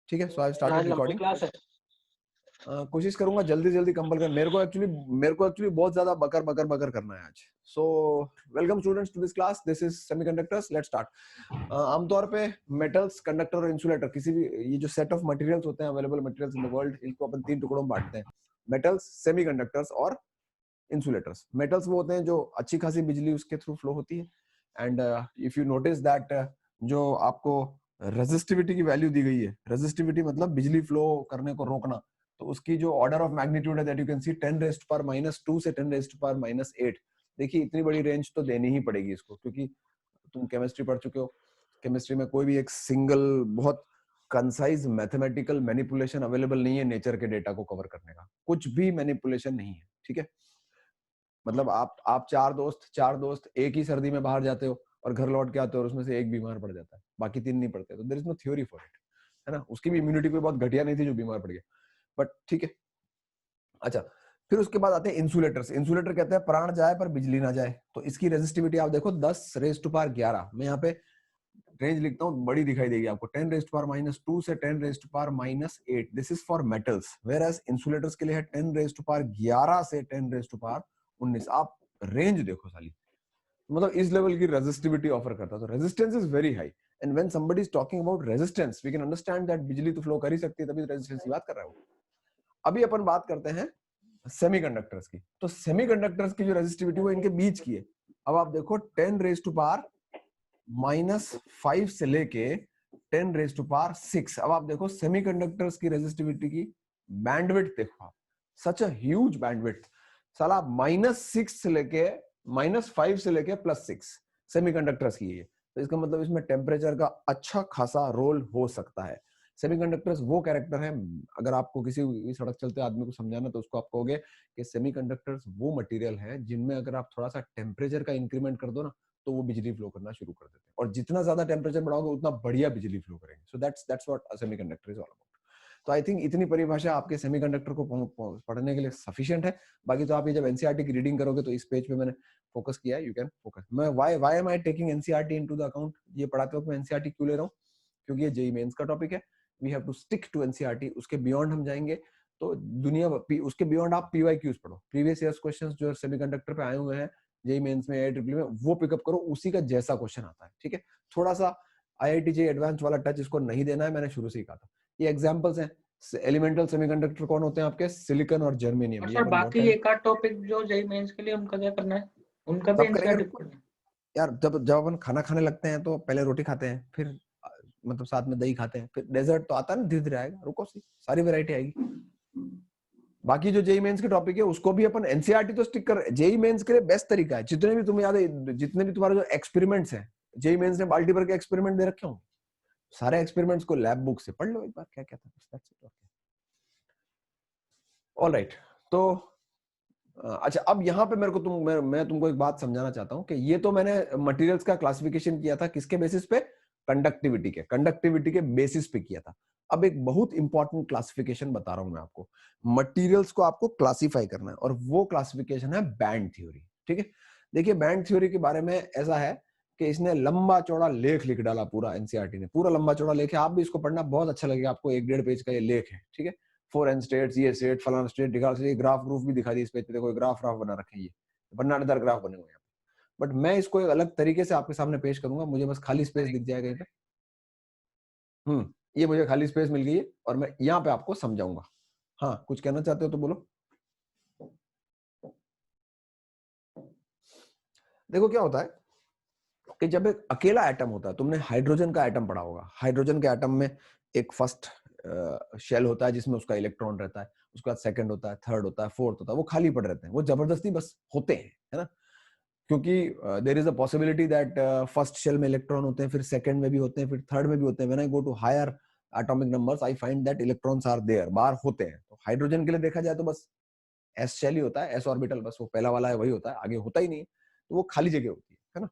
ठीक है, सो I started आज लंबी रिकॉर्डिंग। क्लास है। कोशिश करूंगा जल्दी जल्दी कंप्लीट कर। मेरे को एक्चुअली बहुत ज्यादा बकर बकर बकर करना है आज। So welcome students to this class, this is semiconductors, let's start. आमतौर पे मेटल्स, कंडक्टर और इंसुलेटर, किसी भी ये जो सेट ऑफ मटेरियल्स होते हैं, available materials in the world, इनको अपन 3 टुकड़ों में बांटते हैं, मेटल्स, सेमीकंडक्टर्स और इंसुलेटर्स। मेटल्स वो होते हैं जो अच्छी खासी बिजली उसके थ्रू फ्लो होती है, and if you notice that जो आपको रेजिस्टिविटी की वैल्यू दी गई है, रेजिस्टिविटी मतलब बिजली फ्लो करने को रोकना, तो उसकी जो ऑर्डर ऑफ मैग्नीट्यूड है दैट यू कैन सी 10⁻⁻2 से 10⁻8। देखिए इतनी बड़ी रेंज तो देनी ही पड़ेगी इसको, क्योंकि तुम केमिस्ट्री पढ़ चुके हो। केमिस्ट्री में कोई भी एक सिंगल बहुत कंसाइज मैथमेटिकल मैनिपुलेशन अवेलेबल नहीं है नेचर के डेटा को कवर करने का, कुछ भी मैनिपुलेशन नहीं है, ठीक है। मतलब आप चार दोस्त एक ही सर्दी में बाहर जाते हो और घर लौट के आते हो और उसमें से एक बीमार पड़ जाता है, बाकी 3 नहीं पड़ते, तो there is no theory for it, है ना। उसकी भी इम्यूनिटी कोई बहुत घटिया नहीं थी जो बीमार पड़ गया, बट ठीक है। अच्छा, फिर उसके बाद आते हैं इंसुलेटर्स। इंसुलेटर कहते हैं प्राण जाए पर बिजली ना जाए, तो इसकी रेजिस्टिविटी आप देखो 10⁻11। मैं यहाँ पे रेंज लिखता हूँ, बड़ी दिखाई देगी आपको, 10⁻2 से 10⁻8। This is for metals, whereas insulators के लिए है 10⁻11 से 10⁻19। आप रेंज देखो साली, मतलब इस लेवल की रेजिस्टिविटी ऑफर करता है, तो resistance is very high. And when somebody is talking about resistance, we can understand that बिजली तो फ्लो कर ही सकती है, तभी रेजिस्टेंस की बात कर रहा है वो। अभी अपन बात करते हैं सेमीकंडक्टर्स की, तो सेमीकंडक्टर्स की जो रेजिस्टिविटी वो इनके बीच की है। अब आप देखो 10⁻⁻5 से लेके 10⁻6। अब आप देखो सेमीकंडक्टर्स की रेजिस्टिविटी की बैंडविड्थ देखो आप, सच अ ह्यूज बैंडविड्थ। साला -6 से लेके -5 से लेके +6 सेमीकंडक्टर्स की है। तो इसका मतलब इसमें टेम्परेचर का अच्छा खासा रोल हो सकता है। सेमीकंडक्टर्स वो कैरेक्टर है, अगर आपको किसी सड़क चलते आदमी को समझाना तो उसको आप कहोगे कि सेमीकंडक्टर्स वो मटेरियल है जिनमें अगर आप थोड़ा सा टेम्परेचर का इंक्रीमेंट कर दो ना, तो वो बिजली फ्लो करना शुरू कर देते हैं, और जितना ज्यादा टेम्परेचर बढ़ाओगे उतना बढ़िया बिजली फ्लो करेंगे। So that's what a semiconductor is all about. तो आई थिंक इतनी परिभाषा आपके सेमीकंडक्टर को पढ़ने के लिए सफिशिएंट है। बाकी तो आप ये जब एनसीईआरटी की रीडिंग करोगे तो इस पेज पे मैंने फोकस किया है, यू कैन फोकस। मैं why am I taking NCERT into the account, ये पढ़ाते वक्त मैं एनसीईआरटी क्यों ले रहा हूँ, क्योंकि ये जेईई मेंस का टॉपिक है। We have to stick to NCERT, उसके बियॉन्ड हम जाएंगे तो दुनिया, उसके बियॉन्ड आप पीवाईक्यूज पढ़ो, प्रीवियस ईयर्स क्वेश्चंस जो सेमीकंडक्टर पे आए हुए हैं जेईई मेंस में, AIEEE में, वो पिकअप करो, उसी का जैसा क्वेश्चन आता है, ठीक है। थोड़ा सा IIT JEE एडवांस वाला टच इसको नहीं देना है, मैंने शुरू से ही कहा था। ये एग्जांपल्स हैं। एलिमेंटल सेमीकंडक्टर कौन होते हैं आपके, सिलिकॉन और जर्मेनियम। ये सर अपन बहुत बाकी टाइम एक आध टॉपिक जो जेईई मेंस के लिए उनका क्या करना है, उनका भी तब करेंगे एनसीईआरटी पढ़ना है। यार। जब जब अपन खाना खाने लगते हैं तो पहले रोटी खाते हैं, फिर मतलब साथ में दही खाते हैं, फिर डेजर्ट तो आता है ना, धीरे धीरे आएगा, रुको सी, सारी वैरायटी आएगी। बाकी जो जेईई मेंस के टॉपिक है उसको भी अपन एनसीईआरटी तो स्टिक कर। जेईई मेंस के लिए बेस्ट तरीका है, जितने भी तुम्हें याद है, जितने भी तुम्हारे जो एक्सपेरिमेंट्स हैं, जेईई मेंस ने बाल्टी भर के एक्सपेरिमेंट दे रखे होंगे, सारे एक्सपेरिमेंट्स को लैब बुक से पढ़ लो एक बार, क्या क्या था। ऑलराइट, तो अच्छा, अब यहाँ पे मेरे को मैं तुमको एक बात समझाना चाहता हूँ कि ये तो मैंने मटेरियल्स का क्लासिफिकेशन किया था, किसके बेसिस पे, कंडक्टिविटी के बेसिस पे किया था। अब एक बहुत इंपॉर्टेंट क्लासिफिकेशन बता रहा हूं मैं आपको। मटेरियल्स को आपको क्लासिफाई करना है, और वो क्लासिफिकेशन है बैंड थ्योरी, ठीक है। देखिए बैंड थ्योरी के बारे में ऐसा है कि इसने लंबा चौड़ा लेख लिख डाला, पूरा एनसीईआरटी ने पूरा लंबा चौड़ा लेख है। आप भी इसको पढ़ना, बहुत अच्छा लगेगा आपको, 1-1.5 पेज का ये लेख है, ठीक है। 4 स्टेट्स, ये स्टेट, फलाना स्टेट दिखा, ग्राफ ग्रूफ भी दिखा दी इस पेज पे, देखो ग्राफ बना रखे हैं, ये बनानेदार ग्राफ बने हुए हैं। बट मैं इसको एक अलग तरीके से आपके सामने पेश करूंगा, मुझे बस खाली स्पेस दिख जाएगा यहाँ पे। ये मुझे खाली स्पेस मिल गई है और मैं यहाँ पे आपको समझाऊंगा। हाँ, कुछ कहना चाहते हो तो बोलो। देखो क्या होता है कि जब एक अकेला एटम होता है, तुमने हाइड्रोजन का एटम पढ़ा होगा, हाइड्रोजन के एटम में एक फर्स्ट शेल होता है जिसमें उसका इलेक्ट्रॉन रहता है, उसके बाद सेकंड होता है, थर्ड होता है, फोर्थ होता है, वो खाली पड़ रहते हैं, वो जबरदस्ती बस होते हैं, है ना। क्योंकि there is a possibility that first shell में इलेक्ट्रॉन होते हैं, फिर सेकंड में भी होते हैं, फिर थर्ड में भी होते हैं। When I go to higher atomic numbers I find that electrons are there, बाहर होते हैं। तो हाइड्रोजन के लिए देखा जाए तो बस एस शेल ही होता है, एस ऑर्बिटल, बस वो पहला वाला है वही होता है, आगे होता ही नहीं है, तो वो खाली जगह होती है ना।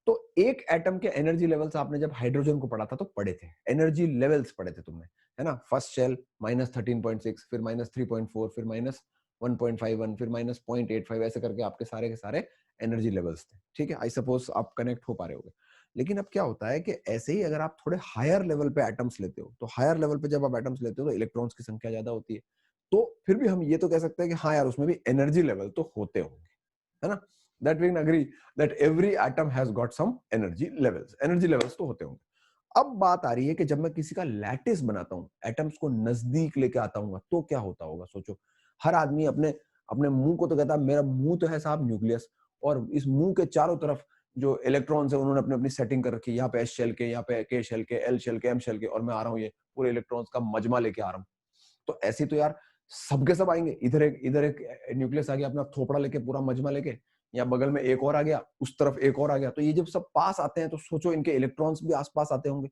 तो एक एटम के एनर्जी लेवल्स आपने जब हाइड्रोजन को पढ़ा था तो पढ़े थे, एनर्जी लेवल्स पढ़े थे तुमने, है ना। फर्स्ट शेल -13.6, फिर -3.4, फिर -1.51, फिर -0.85, ऐसे करके आपके सारे के सारे एनर्जी लेवल्स थे, ठीक है। आई सपोज आप कनेक्ट हो पा रहे होगे। लेकिन अब क्या होता है कि ऐसे ही अगर आप थोड़े हायर लेवल पे एटम्स लेते हो, तो हायर लेवल पे जब आप एटम्स लेते हो तो इलेक्ट्रॉन्स की संख्या ज्यादा होती है, तो फिर भी हम ये तो कह सकते हैं कि हाँ यार उसमें भी एनर्जी लेवल तो होते होंगे, है ना? That we can agree that every atom has got some energy levels तो होते होंगे। अब बात आ रही है कि जब मैं किसी का लैटिस बनाता हूँ, एटम्स को नजदीक लेके आता हूँ, तो क्या होता होगा? सोचो, हर आदमी अपने अपने मुंह को तो कहता है मेरा मुंह तो है साहब न्यूक्लियस, और इस मुंह के चारों तरफ जो इलेक्ट्रॉन्स है उन्होंने अपनी अपनी सेटिंग कर रखी है, यहाँ पे एस शेल के, यहाँ पे के शेल के, एल शेल के, एम शेल के, और मैं आ रहा हूँ ये पूरे इलेक्ट्रॉन्स का मजमा लेके आ रहा हूँ। तो ऐसे तो यार सबके सब आएंगे, इधर एक न्यूक्लियस आ गया अपना थोपड़ा लेके, पूरा मजमा लेके, या बगल में एक और आ गया, उस तरफ एक और आ गया, तो ये जब सब पास आते हैं तो सोचो इनके इलेक्ट्रॉन्स भी आसपास आते होंगे,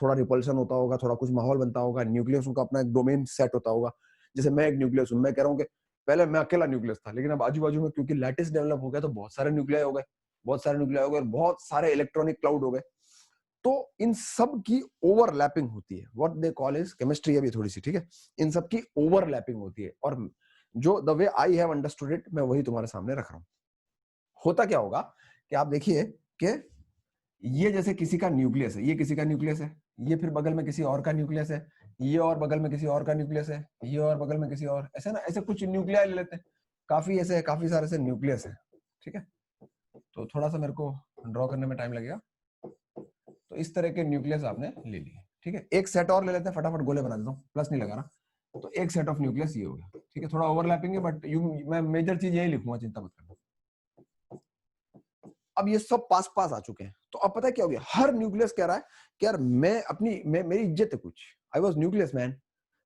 थोड़ा रिपल्शन होता होगा, थोड़ा कुछ माहौल बनता होगा, न्यूक्लियस का अपना एक डोमेन सेट होता होगा। जैसे मैं एक न्यूक्लियस हूं, मैं कह रहा हूँ कि पहले मैं अकेला न्यूक्लियस था, लेकिन अब आजू बाजू में क्योंकि लैटिस डेवलप हो गया तो बहुत सारे न्यूक्लियाई हो गए, और बहुत सारे इलेक्ट्रॉनिक क्लाउड हो गए। तो इन सब की ओवरलैपिंग होती है, what they call is chemistry, अभी थोड़ी सी, ठीक है, इन सब की ओवरलैपिंग होती है, और जो the way I have understood it मैं वही तुम्हारे सामने रख रहा हूं। होता क्या होगा कि आप देखिए कि ये जैसे किसी का न्यूक्लियस है, ये किसी का न्यूक्लियस है, ये फिर बगल में किसी और का न्यूक्लियस है, ये और बगल में किसी और का न्यूक्लियस है, ये और बगल में किसी और, ऐसे ना, ऐसे कुछ न्यूक्लियाई ले लेते हैं, काफी सारे से न्यूक्लियस है, ठीक है। तो थोड़ा सा मेरे को ड्रॉ करने में टाइम लगेगा। तो इस तरह के न्यूक्लियस आपने ले लिए, ठीक है। एक सेट और ले लेते हैं, फटाफट गोले बना देता हूँ, प्लस नहीं लगा रहा। तो एक सेट ऑफ न्यूक्लियस ये हो गया, ठीक है, थोड़ा ओवरलैपिंग है, बट मैं मेजर चीज यही लिखूंगा, चिंता मत करना। अब ये सब पास पास आ चुके हैं, तो अब पता है क्या हो गया, हर न्यूक्लियस कह रहा है कि यार मेरी इज्जत है कुछ, आई वॉज न्यूक्लियस मैन,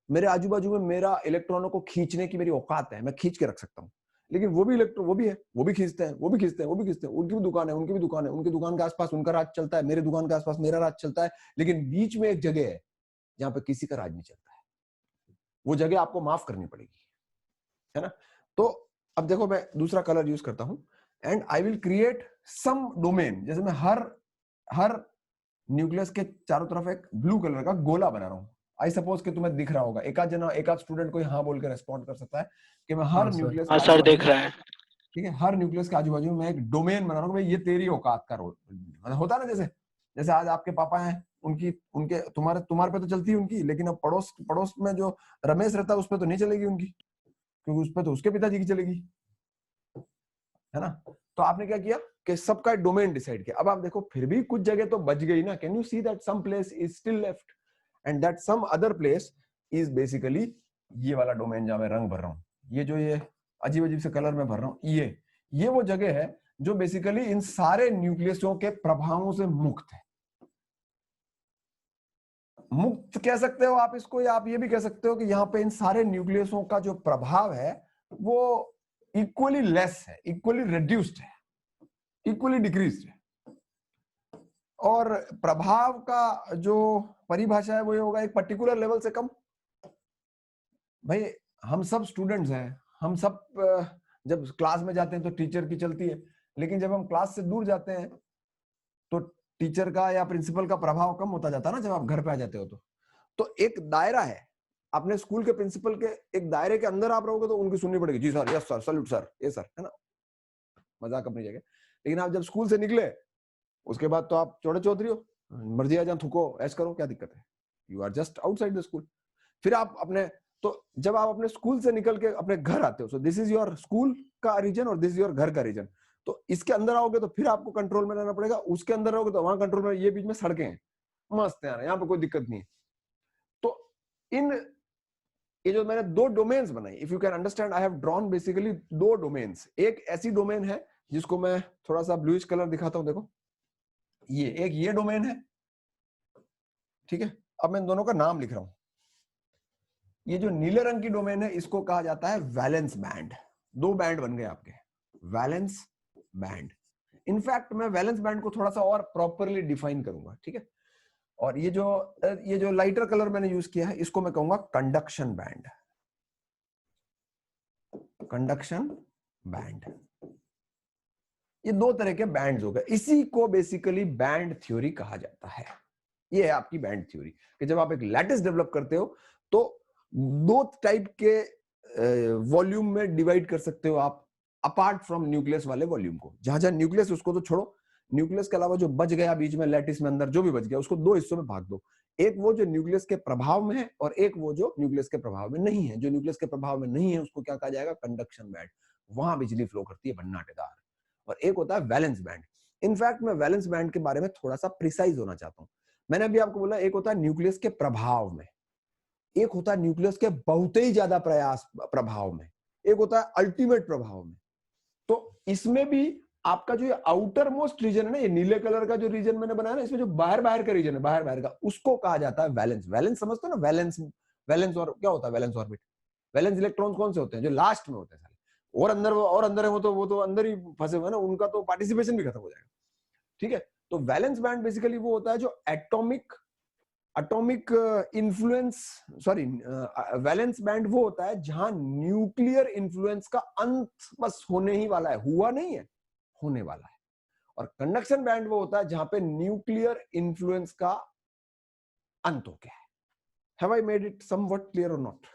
मेरे आजू बाजू में मेरा इलेक्ट्रॉनों को खींचने की मेरी औकात है, मैं खींच के रख सकता हूँ। लेकिन वो भी इलेक्ट्रॉन, वो भी है, वो भी खींचते हैं, वो भी खींचते हैं, वो भी खींचते हैं, उनकी भी दुकान है, उनकी भी दुकान है, उनकी दुकान के आसपास उनका राज चलता है, मेरी दुकान के आसपास मेरा राज चलता है, लेकिन बीच में एक जगह है जहां पे किसी का राज नहीं चलता है, वो जगह आपको माफ करनी पड़ेगी, है ना। तो अब देखो, मैं दूसरा कलर यूज करता हूं, and I will create some domain. जैसे मैं हर न्यूक्लियस के चारों तरफ एक ब्लू कलर का गोला बना रहा हूं। आई सपोज कि तुम्हें दिख रहा होगा, एक आध स्टूडेंट कोई हाँ बोल के रेस्पॉन्ड कर सकता है कि मैं हर न्यूक्लियस के हाँ आजू सर, बाजू देख में, रहा है। ठीक है, हर न्यूक्लियस के आजू बाजू में मैं एक डोमेन बना रहा हूं, ये तेरी औकात का रोल, मतलब होता है ना, जैसे जैसे आज आपके पापा हैं, उनकी उनके तुम्हारे पे तो चलती है उनकी, लेकिन अब पड़ोस पड़ोस में जो रमेश रहता है उस पर तो नहीं चलेगी उनकी, क्योंकि उस पर तो उसके पिताजी की चलेगी, है ना। तो आपने क्या किया कि सबका डोमेन डिसाइड किया। अब आप देखो फिर भी कुछ जगह तो बच गई ना, can you see that some place is still left, and that some other place is basically ये वाला डोमेन जहां मैं रंग भर रहा हूं, ये जो ये अजीब अजीब से कलर में भर रहा हूं, ये वो जगह है जो बेसिकली इन सारे न्यूक्लियसों के प्रभावों से मुक्त है। मुक्त कह सकते हो आप इसको, या आप ये भी कह सकते हो कि यहाँ पे इन सारे न्यूक्लियसों का जो प्रभाव है वो इक्वली लेस है, इक्वली रिड्यूस्ड है, इक्वली डिक्रीज्ड है। और प्रभाव का जो परिभाषा है वो ये होगा एक पर्टिकुलर लेवल से कम। भाई हम सब स्टूडेंट्स हैं, हम सब जब क्लास में जाते हैं तो टीचर की चलती है, लेकिन जब हम क्लास से दूर जाते हैं तो टीचर का या प्रिंसिपल का प्रभाव कम होता जाता है ना, जब आप घर पे आ जाते हो तो एक दायरा है, अपने स्कूल के प्रिंसिपल के एक दायरे के अंदर आप रहोगे तो उनकी सुननी पड़ेगी, जी sir, yes sir, salute sir, ये सर, है ना, मजाक अपनी जगह। लेकिन आप जब स्कूल से निकले उसके बाद तो आप चौड़े चौधरी हो, मर्जी आ जाए थूको ऐश करो, क्या दिक्कत है, you are just outside the school. फिर आप अपने, तो जब आप अपने स्कूल से निकल के अपने घर आते हो, so this is your school का रीजन और दिस इज योर घर का रीजन, तो इसके अंदर आओगे तो फिर आपको कंट्रोल में रहना पड़ेगा, उसके अंदर रहोगे तो वहां कंट्रोल में, ये बीच में सड़कें हैं, मस्त है यार, यहाँ पे कोई दिक्कत नहीं है। तो इन ये जो मैंने दो डोमेन्स बनाई, if you can understand, I have drawn basically दो डोमेन्स। एक ऐसी डोमेन है जिसको मैं थोड़ा सा ब्लूइश कलर दिखाता हूं, देखो ये डोमेन है, ठीक है। अब मैं दोनों का नाम लिख रहा हूं, ये जो नीले रंग की डोमेन है इसको कहा जाता है वैलेंस बैंड। दो बैंड बन गए आपके, वैलेंस बैंड। इनफैक्ट मैं वैलेंस बैंड को थोड़ा सा और प्रॉपरली डिफाइन करूंगा, ठीक है। और ये जो लाइटर कलर मैंने यूज किया है इसको मैं कहूंगा कंडक्शन बैंड, कंडक्शन बैंड। ये दो तरह के बैंड्स हो गए, इसी को बेसिकली बैंड थ्योरी कहा जाता है। ये है आपकी बैंड थ्योरी कि जब आप एक लैटिस डेवलप करते हो तो दो टाइप के वॉल्यूम में डिवाइड कर सकते हो आप, अपार्ट फ्रॉम न्यूक्लियस वाले वॉल्यूम को। जहां जहां न्यूक्लियस उसको तो छोड़ो, न्यूक्लियस के अलावा जो बच गया बीच में लैटिस में अंदर जो भी बच गया उसको दो हिस्सों में भाग दो, एक वो जो न्यूक्लियस के प्रभाव में है और एक वो जो न्यूक्लियस के प्रभाव में नहीं है। जो न्यूक्लियस के प्रभाव में नहीं है उसको क्या कहा जाएगा, कंडक्शन बैंड, वहां बिजली फ्लो करती है भन्नाटेदार। और एक होता है वैलेंस बैंड। इनफैक्ट मैं वैलेंस बैंड के बारे में थोड़ा सा प्रिसाइज होना चाहता हूं। मैंने अभी आपको बोला एक होता है न्यूक्लियस के प्रभाव में, एक होता है न्यूक्लियस के बहुत ही ज्यादा प्रभाव में, एक होता है अल्टीमेट प्रभाव में। तो इसमें भी आपका जो आउटर मोस्ट रीजन है ना, ये नीले कलर का जो रीजन मैंने बनाया ना, इसमें जो बाहर बाहर का रीजन है, बाहर बाहर का, उसको कहा जाता है वैलेंस। वैलेंस समझते हो ना, वैलेंस, वैलेंस और क्या होता है वैलेंस ऑर्बिट। वैलेंस इलेक्ट्रॉन्स कौन से होते हैं, जो लास्ट में होते हैं सारे, और अंदर है वो तो अंदर ही फंसे हुए हैं ना, उनका तो पार्टिसिपेशन भी खत्म हो जाएगा। ठीक है, तो वैलेंस बैंड बेसिकली वो होता है जो atomic influence, sorry, valence band वो होता है जहां न्यूक्लियर इन्फ्लुएंस का अंत बस होने ही वाला है, हुआ नहीं है, होने वाला है। और कंडक्शन बैंड वो होता है जहां पे न्यूक्लियर इन्फ्लुएंस का अंत हो गया है। Have I made it somewhat clear और नॉट?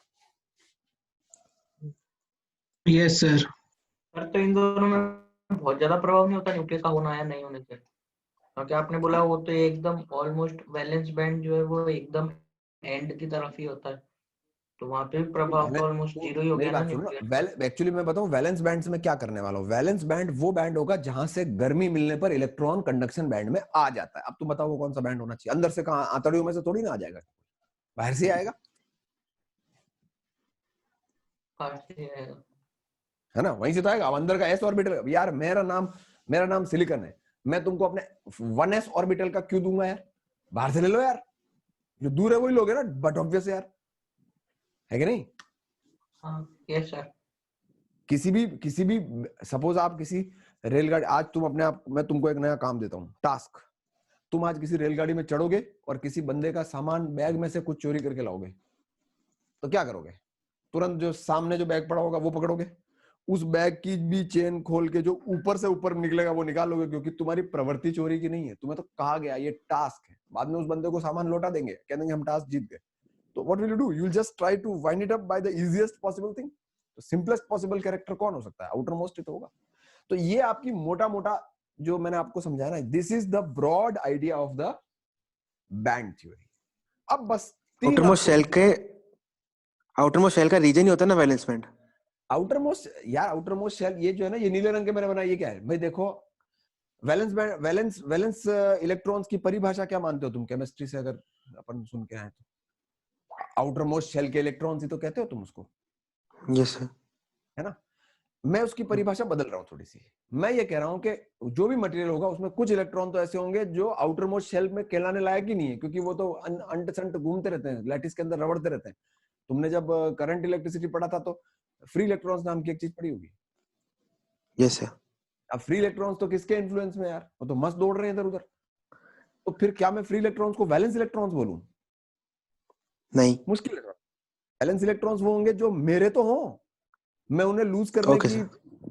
Yes sir. सर तो इन दोनों में बहुत ज्यादा प्रभाव नहीं होता न्यूक्लियस का होना या नहीं होने से, क्योंकि आपने बोला वो तो एकदम ऑलमोस्ट वैलेंस बैंड जो है वो एकदम एंड की तरफ ही होता है, तो वहां पे भी प्रभाव तो ऑलमोस्ट जीरो ही हो मेरी गया ना बात सुनो, न्यूक्लियर। एक्चुअली मैं बताऊं वैलेंस बैंड से मैं क्या करने वाला हूं। वैलेंस बैंड वो बैंड होगा जहां से गर्मी मिलने पर इलेक्ट्रॉन कंडक्शन बैंड में आ जाता है। अब तुम बताओ वो कौन सा बैंड होना चाहिए? अंदर से कहां, आंतड़ियों में से थोड़ी ना आ जाएगा, बाहर से आएगा, है ना, वहीं से तो आएगा। अब अंदर का एस ऑर्बिटल, यार मेरा नाम सिलिकॉन है, मैं तुमको अपने 1s ऑर्बिटल का क्यों दूंगा यार? बाहर से ले लो यार, जो दूर है वही लोगे ना, बट ऑब्वियस यार, है कि नहीं? Yes sir. किसी भी सपोज आप किसी रेलगाड़ी, आज तुम अपने आप, मैं तुमको एक नया काम देता हूं, टास्क, तुम आज किसी रेलगाड़ी में चढ़ोगे और किसी बंदे का सामान बैग में से कुछ चोरी करके लाओगे, तो क्या करोगे? तुरंत जो सामने जो बैग पड़ा होगा वो पकड़ोगे, उस बैग की भी चेन खोल के जो ऊपर से ऊपर निकलेगा वो निकालोगे, क्योंकि तुम्हारी प्रवृत्ति चोरी की नहीं है, तुम्हें तो कहा गया ये टास्क है। बाद में उस बंदे को सामान लौटा देंगे, कह देंगे हम टास्क जीत गए। तो what will you do? You will just try to wind it up by the easiest possible thing. तो सिंपलेस्ट पॉसिबल कैरेक्टर कौन हो सकता है? आउटर मोस्ट ही तो होगा। तो ये आपकी मोटा मोटा जो मैंने आपको समझाया ना, this is the broad idea of the band theory. अब बस आउटर मोस्ट शेल का रीजन ही होता है ना valence band. Outermost shell, ये जो है ना, ये नीले रंग के मैंने बनाया, ये क्या है भाई? देखो, वैलेंस इलेक्ट्रॉन्स की परिभाषा क्या मानते हो तुम केमिस्ट्री से, अगर अपन सुन के आए तो? आउटर मोस्ट शेल के इलेक्ट्रॉन्स ही तो कहते हो तुम उसको। Yes sir. है ना? मैं उसकी परिभाषा बदल रहा हूं थोड़ी सी। मैं ये कह रहा हूं कि जो भी मटेरियल होगा उसमें कुछ इलेक्ट्रॉन तो ऐसे होंगे जो आउटर मोस्ट शेल में कहलाने लायक ही नहीं है, क्योंकि वो तो अंट संट घूमते रहते हैं, लैटिस के अंदर रगड़ते रहते हैं। तुमने जब करंट इलेक्ट्रिसिटी पढ़ा था तो फ्री इलेक्ट्रॉन्स नाम की एक चीज पढ़ी होगी। Yes sir. अब फ्री इलेक्ट्रॉन्स तो किसके इन्फ्लुएंस में यार? वो तो मस्त दौड़ रहे हैं इधर उधर। तो फिर क्या मैं फ्री इलेक्ट्रॉन्स को वैलेंस इलेक्ट्रॉन्स बोलूं? नहीं, मुश्किल है। वैलेंस इलेक्ट्रॉन्स वो होंगे जो मेरे तो हों, मैं उन्हें लूज करने की,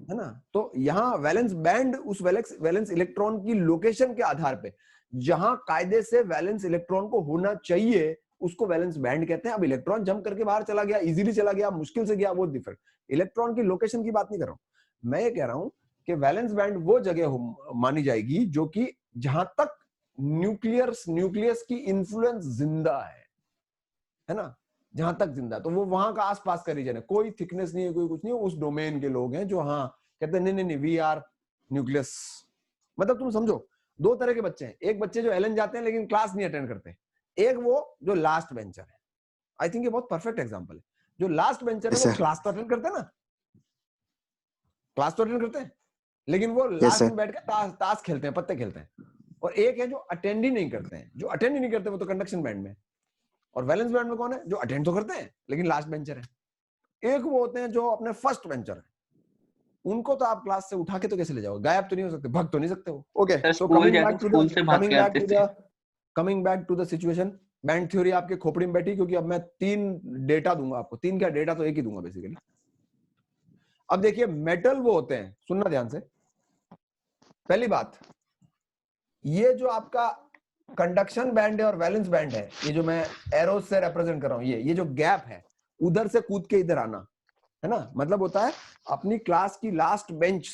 है ना? तो यहाँ वैलेंस बैंड उस वैलेंस इलेक्ट्रॉन की लोकेशन के आधार पे, जहां कायदे से वैलेंस इलेक्ट्रॉन को होना चाहिए, उसको वैलेंस बैंड कहते हैं। अब इलेक्ट्रॉन जंप करके बाहर चला गया, इजीली चला गया, मुश्किल से गया, वो डिफरेंट। इलेक्ट्रॉन की लोकेशन की बात नहीं कर रहा हूं। मैं ये कह रहा हूं कि वैलेंस बैंड वो जगह मानी जाएगी जो कि जहां तक न्यूक्लियस की इन्फ्लुएंस जिंदा है ना, जहां तक जिंदा, तो वो वहां का आसपास का रीजन है, कोई थिकनेस नहीं है, कोई कुछ नहीं है, उस डोमेन के लोग हैं जो हाँ कहते हैं नहीं नहीं नहीं वी आर न्यूक्लियस। मतलब तुम समझो, दो तरह के बच्चे हैं, एक बच्चे जो एलन जाते हैं लेकिन क्लास नहीं अटेंड करते, एक वो जो लास्ट बेंचर है। आई थिंक ये बहुत परफेक्ट एग्जांपल है। जो लास्ट बेंचर है वो क्लास तो अटेंड करते हैं ना, क्लास तो अटेंड करते हैं, लेकिन वो लास्ट में बैठ के ताश खेलते हैं, पत्ते खेलते हैं। और एक है जो अटेंड ही नहीं करते हैं, जो अटेंड ही नहीं करते वो तो कंडक्शन बैंड में। और वैलेंस बैंड में कौन है? जो अटेंड तो करते हैं लेकिन लास्ट बेंचर है। एक वो होते हैं जो अपने फर्स्ट बेंचर है, उनको तो आप क्लास से उठा के तो कैसे ले जाओगे? गायब तो नहीं हो सकते, भग तो नहीं सकते वो। Okay, so coming back to the situation, band theory आपके खोपड़ी में बैठी, क्योंकि अब मैं 3 डेटा दूंगा आपको। 3 क्या डेटा, तो एक ही दूंगा बेसिकली। अब देखिए, मेटल वो होते हैं, सुनना ध्यान से। पहली बात, ये जो आपका कंडक्शन बैंड है और वैलेंस बैंड है, ये जो मैं एरोस से रिप्रेजेंट कर रहा हूं, ये जो गैप है, उधर से कूद के इधर आना, है ना, मतलब होता है अपनी क्लास की लास्ट बेंच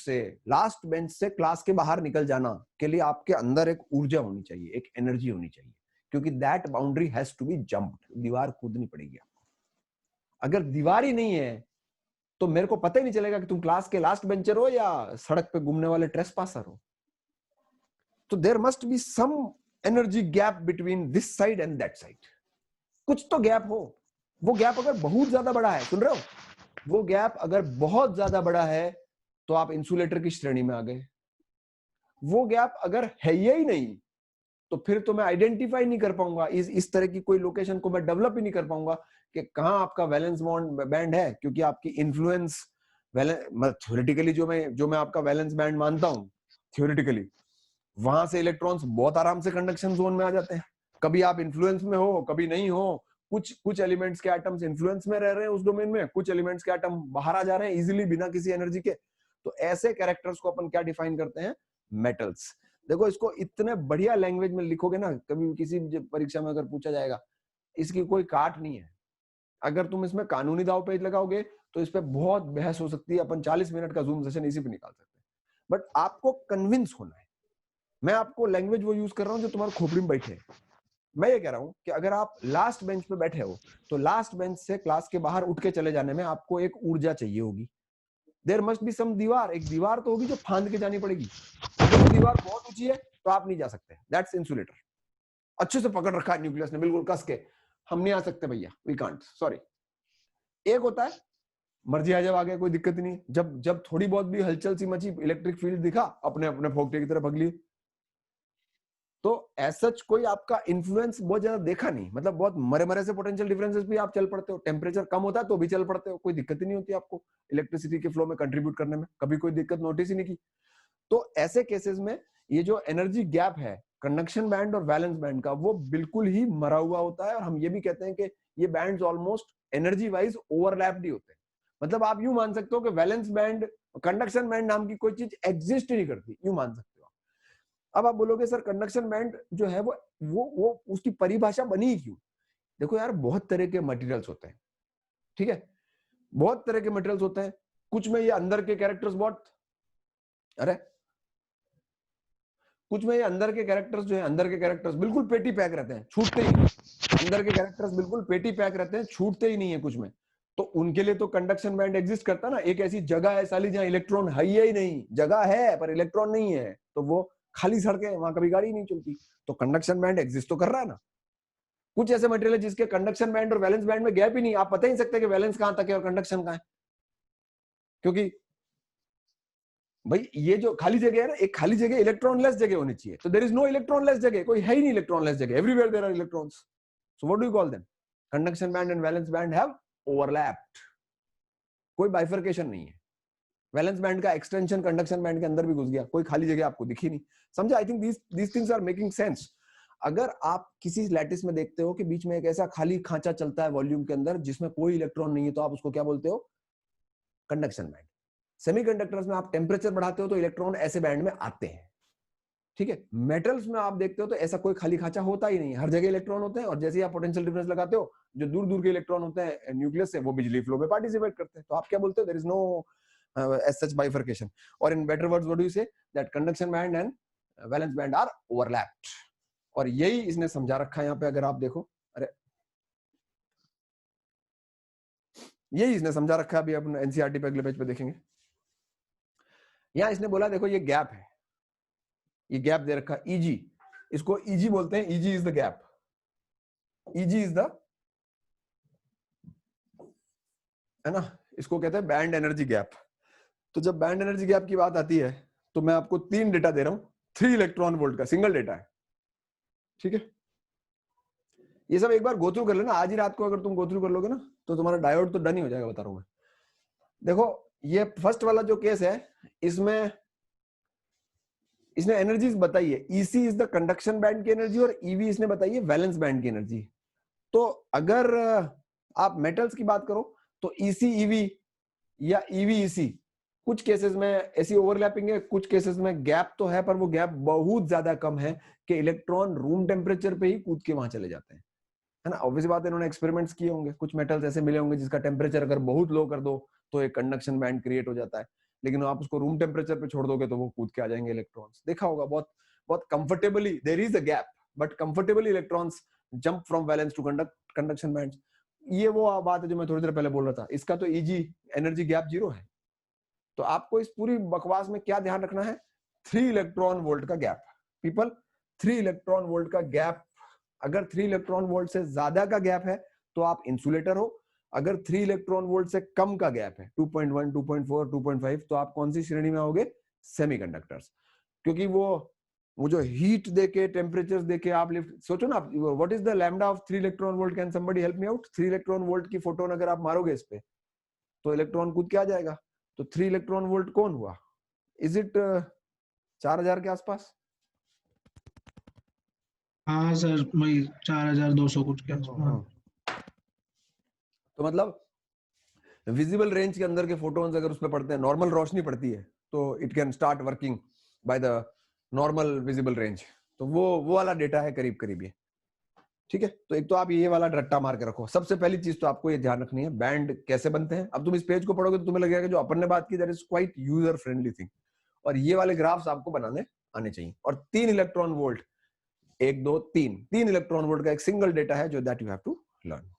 से क्लास के बाहर निकल जाना के लिए आपके अंदर एक ऊर्जा होनी चाहिए, एक एनर्जी होनी चाहिए, क्योंकि that boundary has to be jumped, दीवार कूदनी पड़ेगी आपको। अगर दीवार ही नहीं है तो मेरे को पता ही नहीं चलेगा कि तुम क्लास के लास्ट बेंचर हो या सड़क पे घूमने वाले ट्रेसपासर हो। तो there must be some energy gap between this side and that side, कुछ तो गैप हो। वो गैप अगर बहुत ज्यादा बड़ा है, सुन रहे हो, वो गैप अगर बहुत ज्यादा बड़ा है तो आप इंसुलेटर की श्रेणी में आ गए। वो गैप अगर है ही नहीं तो फिर तो मैं आइडेंटिफाई नहीं कर पाऊंगा, इस तरह की कोई लोकेशन को मैं डेवलप ही नहीं कर पाऊंगा कि कहां आपका वैलेंस बैंड है, क्योंकि आपकी इन्फ्लुएंस थ्योरेटिकली जो मैं आपका वैलेंस बैंड मानता हूं थ्योरेटिकली, वहां से इलेक्ट्रॉन्स बहुत आराम से कंडक्शन जोन में आ जाते हैं। कभी आप इन्फ्लुएंस में हो, कभी नहीं हो। कुछ एलिमेंट्स के एटम्स इन्फ्लुएंस में रह रहे हैं उस डोमेन में, कुछ एलिमेंट्स के एटम बाहर आ जा रहे हैं इजीली बिना किसी एनर्जी के। तो ऐसे कैरेक्टर्स को अपन क्या डिफाइन करते हैं, मेटल्स। देखो इसको इतने बढ़िया लैंग्वेज में लिखोगे ना, कभी किसी परीक्षा में अगर पूछा जाएगा, इसकी कोई काट नहीं है। अगर तुम इसमें कानूनी दाव पेच लगाओगे तो इस पे बहुत बहस हो सकती है, अपन 40 मिनट का जूम सेशन इसी पे निकाल सकते हैं। बट आपको कन्विंस होना है। मैं आपको लैंग्वेज वो यूज कर रहा हूं जो तुम्हारे खोपड़ी में बैठे। मैं ये कह रहा हूं कि अगर आप लास्ट बेंच पे बैठे हो तो लास्ट बेंच से क्लास के बाहर उठ के चले जाने में आपको एक ऊर्जा चाहिए होगी। देयर मस्ट बी सम दीवार, एक दीवार तो होगी जो फांद के जानी पड़ेगी। अगर वो दीवार बहुत ऊंची है तो आप नहीं जा सकते, दैट्स इंसुलेटर। अच्छे से पकड़ रखा है न्यूक्लियस ने बिल्कुल कस के, हम नहीं आ सकते भैया, वी कांट, सॉरी। एक होता है मर्जी आ जाओ आगे, कोई दिक्कत नहीं। जब थोड़ी बहुत भी हलचल सी मची, इलेक्ट्रिक फील्ड दिखा, अपने अपने फोकटे की तरफ भग लिए। तो ऐसा कोई आपका इन्फ्लुएंस बहुत ज्यादा देखा नहीं, मतलब बहुत मरे मरे से पोटेंशियल डिफरेंसेस भी आप चल पड़ते हो, टेम्परेचर कम होता है तो भी चल पड़ते हो, कोई दिक्कत ही नहीं होती आपको इलेक्ट्रिसिटी के फ्लो में कंट्रीब्यूट करने में, कभी कोई दिक्कत नोटिस ही नहीं की। तो ऐसे केसेस में ये जो एनर्जी गैप है कंडक्शन बैंड और वैलेंस बैंड का, वो बिल्कुल ही मरा हुआ होता है। और हम ये भी कहते हैं कि ये bands almost energy wise overlapped ही होते हैं। मतलब आप यूं मान सकते हो कि वैलेंस बैंड, कंडक्शन बैंड नाम की कोई चीज एग्जिस्ट ही नहीं करती, यूं मान सकते हो। अब आप बोलोगे सर कंडक्शन बैंड जो है वो उसकी परिभाषा बनी ही क्यों? देखो यार, बहुत तरह के मटेरियल्स होते हैं, ठीक है, बहुत तरह के मटेरियल्स होते हैं। कुछ में ये अंदर के कैरेक्टर्स बहुत, अरे कुछ में ये अंदर के कैरेक्टर्स जो है, अंदर के कैरेक्टर्स बिल्कुल पेटी पैक रहते हैं, छूटते ही नहीं। अंदर के कैरेक्टर्स बिल्कुल पेटी पैक रहते हैं, छूटते ही नहीं है कुछ में। तो उनके लिए तो कंडक्शन बैंड एग्जिस्ट करता ना। एक ऐसी जगह है साली जहां इलेक्ट्रॉन है ही नहीं, जगह है पर इलेक्ट्रॉन नहीं है, तो वो खाली सड़क है, वहां कभी गाड़ी नहीं चलती, तो कंडक्शन बैंड एग्जिस्ट तो कर रहा है ना। कुछ ऐसे मटेरियल है जिसके कंडक्शन बैंड और वैलेंस बैंड में गैप ही नहीं, आप पता ही नहीं सकते कि वैलेंस कहां तक है और कंडक्शन कहां है, क्योंकि भाई ये जो खाली जगह है ना, एक खाली जगह इलेक्ट्रॉनलेस जगह होनी चाहिए। तो देयर इज नो इलेक्ट्रॉनलेस जगह, कोई है ही नहीं इलेक्ट्रॉनलेस जगह, everywhere there are electrons. So what do you call them? Conduction band and valence band have overlapped, कोई बाइफर्केशन नहीं है। वैलेंस बैंड का एक्सटेंशन कंडक्शन बैंड के अंदर भी घुस गया, कोई खाली जगह आपको दिखी नहीं। समझे? I think these things are making sense. अगर आप किसी लैटिस में देखते हो कि बीच में एक ऐसा खाली खांचा चलता है वॉल्यूम के अंदर जिसमें कोई इलेक्ट्रॉन नहीं है, तो आप उसको क्या बोलते हो? Conduction band. सेमीकंडक्टर्स में आप टेम्परेचर बढ़ाते हो तो इलेक्ट्रॉन ऐसे बैंड में आते हैं, ठीक है। मेटल्स में आप देखते हो तो ऐसा कोई खाली खांचा होता ही नहीं है, हर जगह इलेक्ट्रॉन होते हैं। और जैसे ही आप पोटेंशियल डिफरेंस लगाते हो, जो दूर दूर के इलेक्ट्रॉन होते हैं न्यूक्लियस से, वो बिजली फ्लो में पार्टिसिपेट करते हैं। तो आप क्या बोलते हो? There is no as such bifurcation, or in better words what do you say, that conduction band and valence band are overlapped। और यही इसने समझा रखा है यहाँ पे, अगर आप देखो, अरे यही इसने समझा रखा है। अभी अपन एनसीईआरटी पे अगले पेज पे देखेंगे, यहाँ इसने बोला देखो ये गैप है, ये गैप दे रखा ईजी, इसको ईजी बोलते हैं, easy is the gap, easy is the, है ना, इसको कहते हैं बैंड एनर्जी गैप। तो जब बैंड एनर्जी गैप की बात आती है तो मैं आपको 3 डेटा दे रहा हूं, 3 इलेक्ट्रॉन वोल्ट का सिंगल डेटा है, ठीक है। ये सब एक बार गो थ्रू कर लेना, आज ही रात को अगर तुम गो थ्रू कर लोगे ना तो तुम्हारा डायोड तो डन ही हो जाएगा, बता रहा हूं मैं। देखो ये फर्स्ट वाला जो केस है, इसमें इसने एनर्जीज बताई है। EC is the conduction band की एनर्जी और ईवी इसने बताई है वैलेंस बैंड की एनर्जी। तो अगर आप मेटल्स की बात करो तो ईसी ईवी या ईवी ईसी, कुछ केसेस में ऐसी ओवरलैपिंग है, कुछ केसेस में गैप तो है, पर वो गैप बहुत ज्यादा कम है कि इलेक्ट्रॉन रूम टेम्परेचर पे ही कूद के वहां चले जाते हैं। है ना। ऑब्वियस बात है, इन्होंने एक्सपेरिमेंट्स किए होंगे, कुछ मेटल्स ऐसे मिले होंगे जिसका टेम्परेचर अगर बहुत लो कर दो तो एक कंडक्शन बैंड क्रिएट हो जाता है, लेकिन आप उसको रूम टेम्परेचर पे छोड़ दोगे तो वो कूद के आ जाएंगे इलेक्ट्रॉन्स। देखा होगा बहुत बहुत comfortably, there is a gap but comfortably electrons jump from valence to conduction band. ये वो बात है जो मैं थोड़ी देर पहले बोल रहा था, इसका तो ईजी एनर्जी गैप 0 है। तो आपको इस पूरी बकवास में क्या ध्यान रखना है, 3 इलेक्ट्रॉन वोल्ट का गैप। पीपल, 3 इलेक्ट्रॉन वोल्ट का गैप, अगर 3 इलेक्ट्रॉन वोल्ट से ज्यादा का गैप है तो आप इंसुलेटर हो, अगर 3 इलेक्ट्रॉन वोल्ट से कम का गैप है 2.1, 2.4, 2.5 तो आप कौन सी श्रेणी में आओगे, सेमीकंडक्टर्स। क्योंकि वो जो हीट देके टेम्परेचर देके आप लिफ्ट, सोचो ना what is the lambda of 3 electron volt, can somebody help me out. 3 electron volt की फोटोन अगर आप मारोगे इस पे तो इलेक्ट्रॉन कूद के आ जाएगा। तो 3 इलेक्ट्रॉन वोल्ट कौन हुआ, इज इट 4000 के आसपास? हाँ सर, वही 4200 कुछ के आसपास। तो मतलब विजिबल रेंज के अंदर के फोटोन्स अगर उसमें पड़ते हैं, नॉर्मल रोशनी पड़ती है तो it can start working by the normal visible range. तो वो वाला डेटा है करीब करीब ये, ठीक है। तो एक तो आप ये वाला रट्टा मार के रखो। सबसे पहली चीज तो आपको ये ध्यान रखनी है बैंड कैसे बनते हैं। अब तुम इस पेज को पढ़ोगे तो तुम्हें लगेगा कि जो अपन ने बात की that is quite user friendly thing, और ये वाले ग्राफ्स आपको बनाने आने चाहिए। और 3 इलेक्ट्रॉन वोल्ट, 1 2 3 इलेक्ट्रॉन वोल्ट का एक सिंगल डेटा है जो that you have to learn.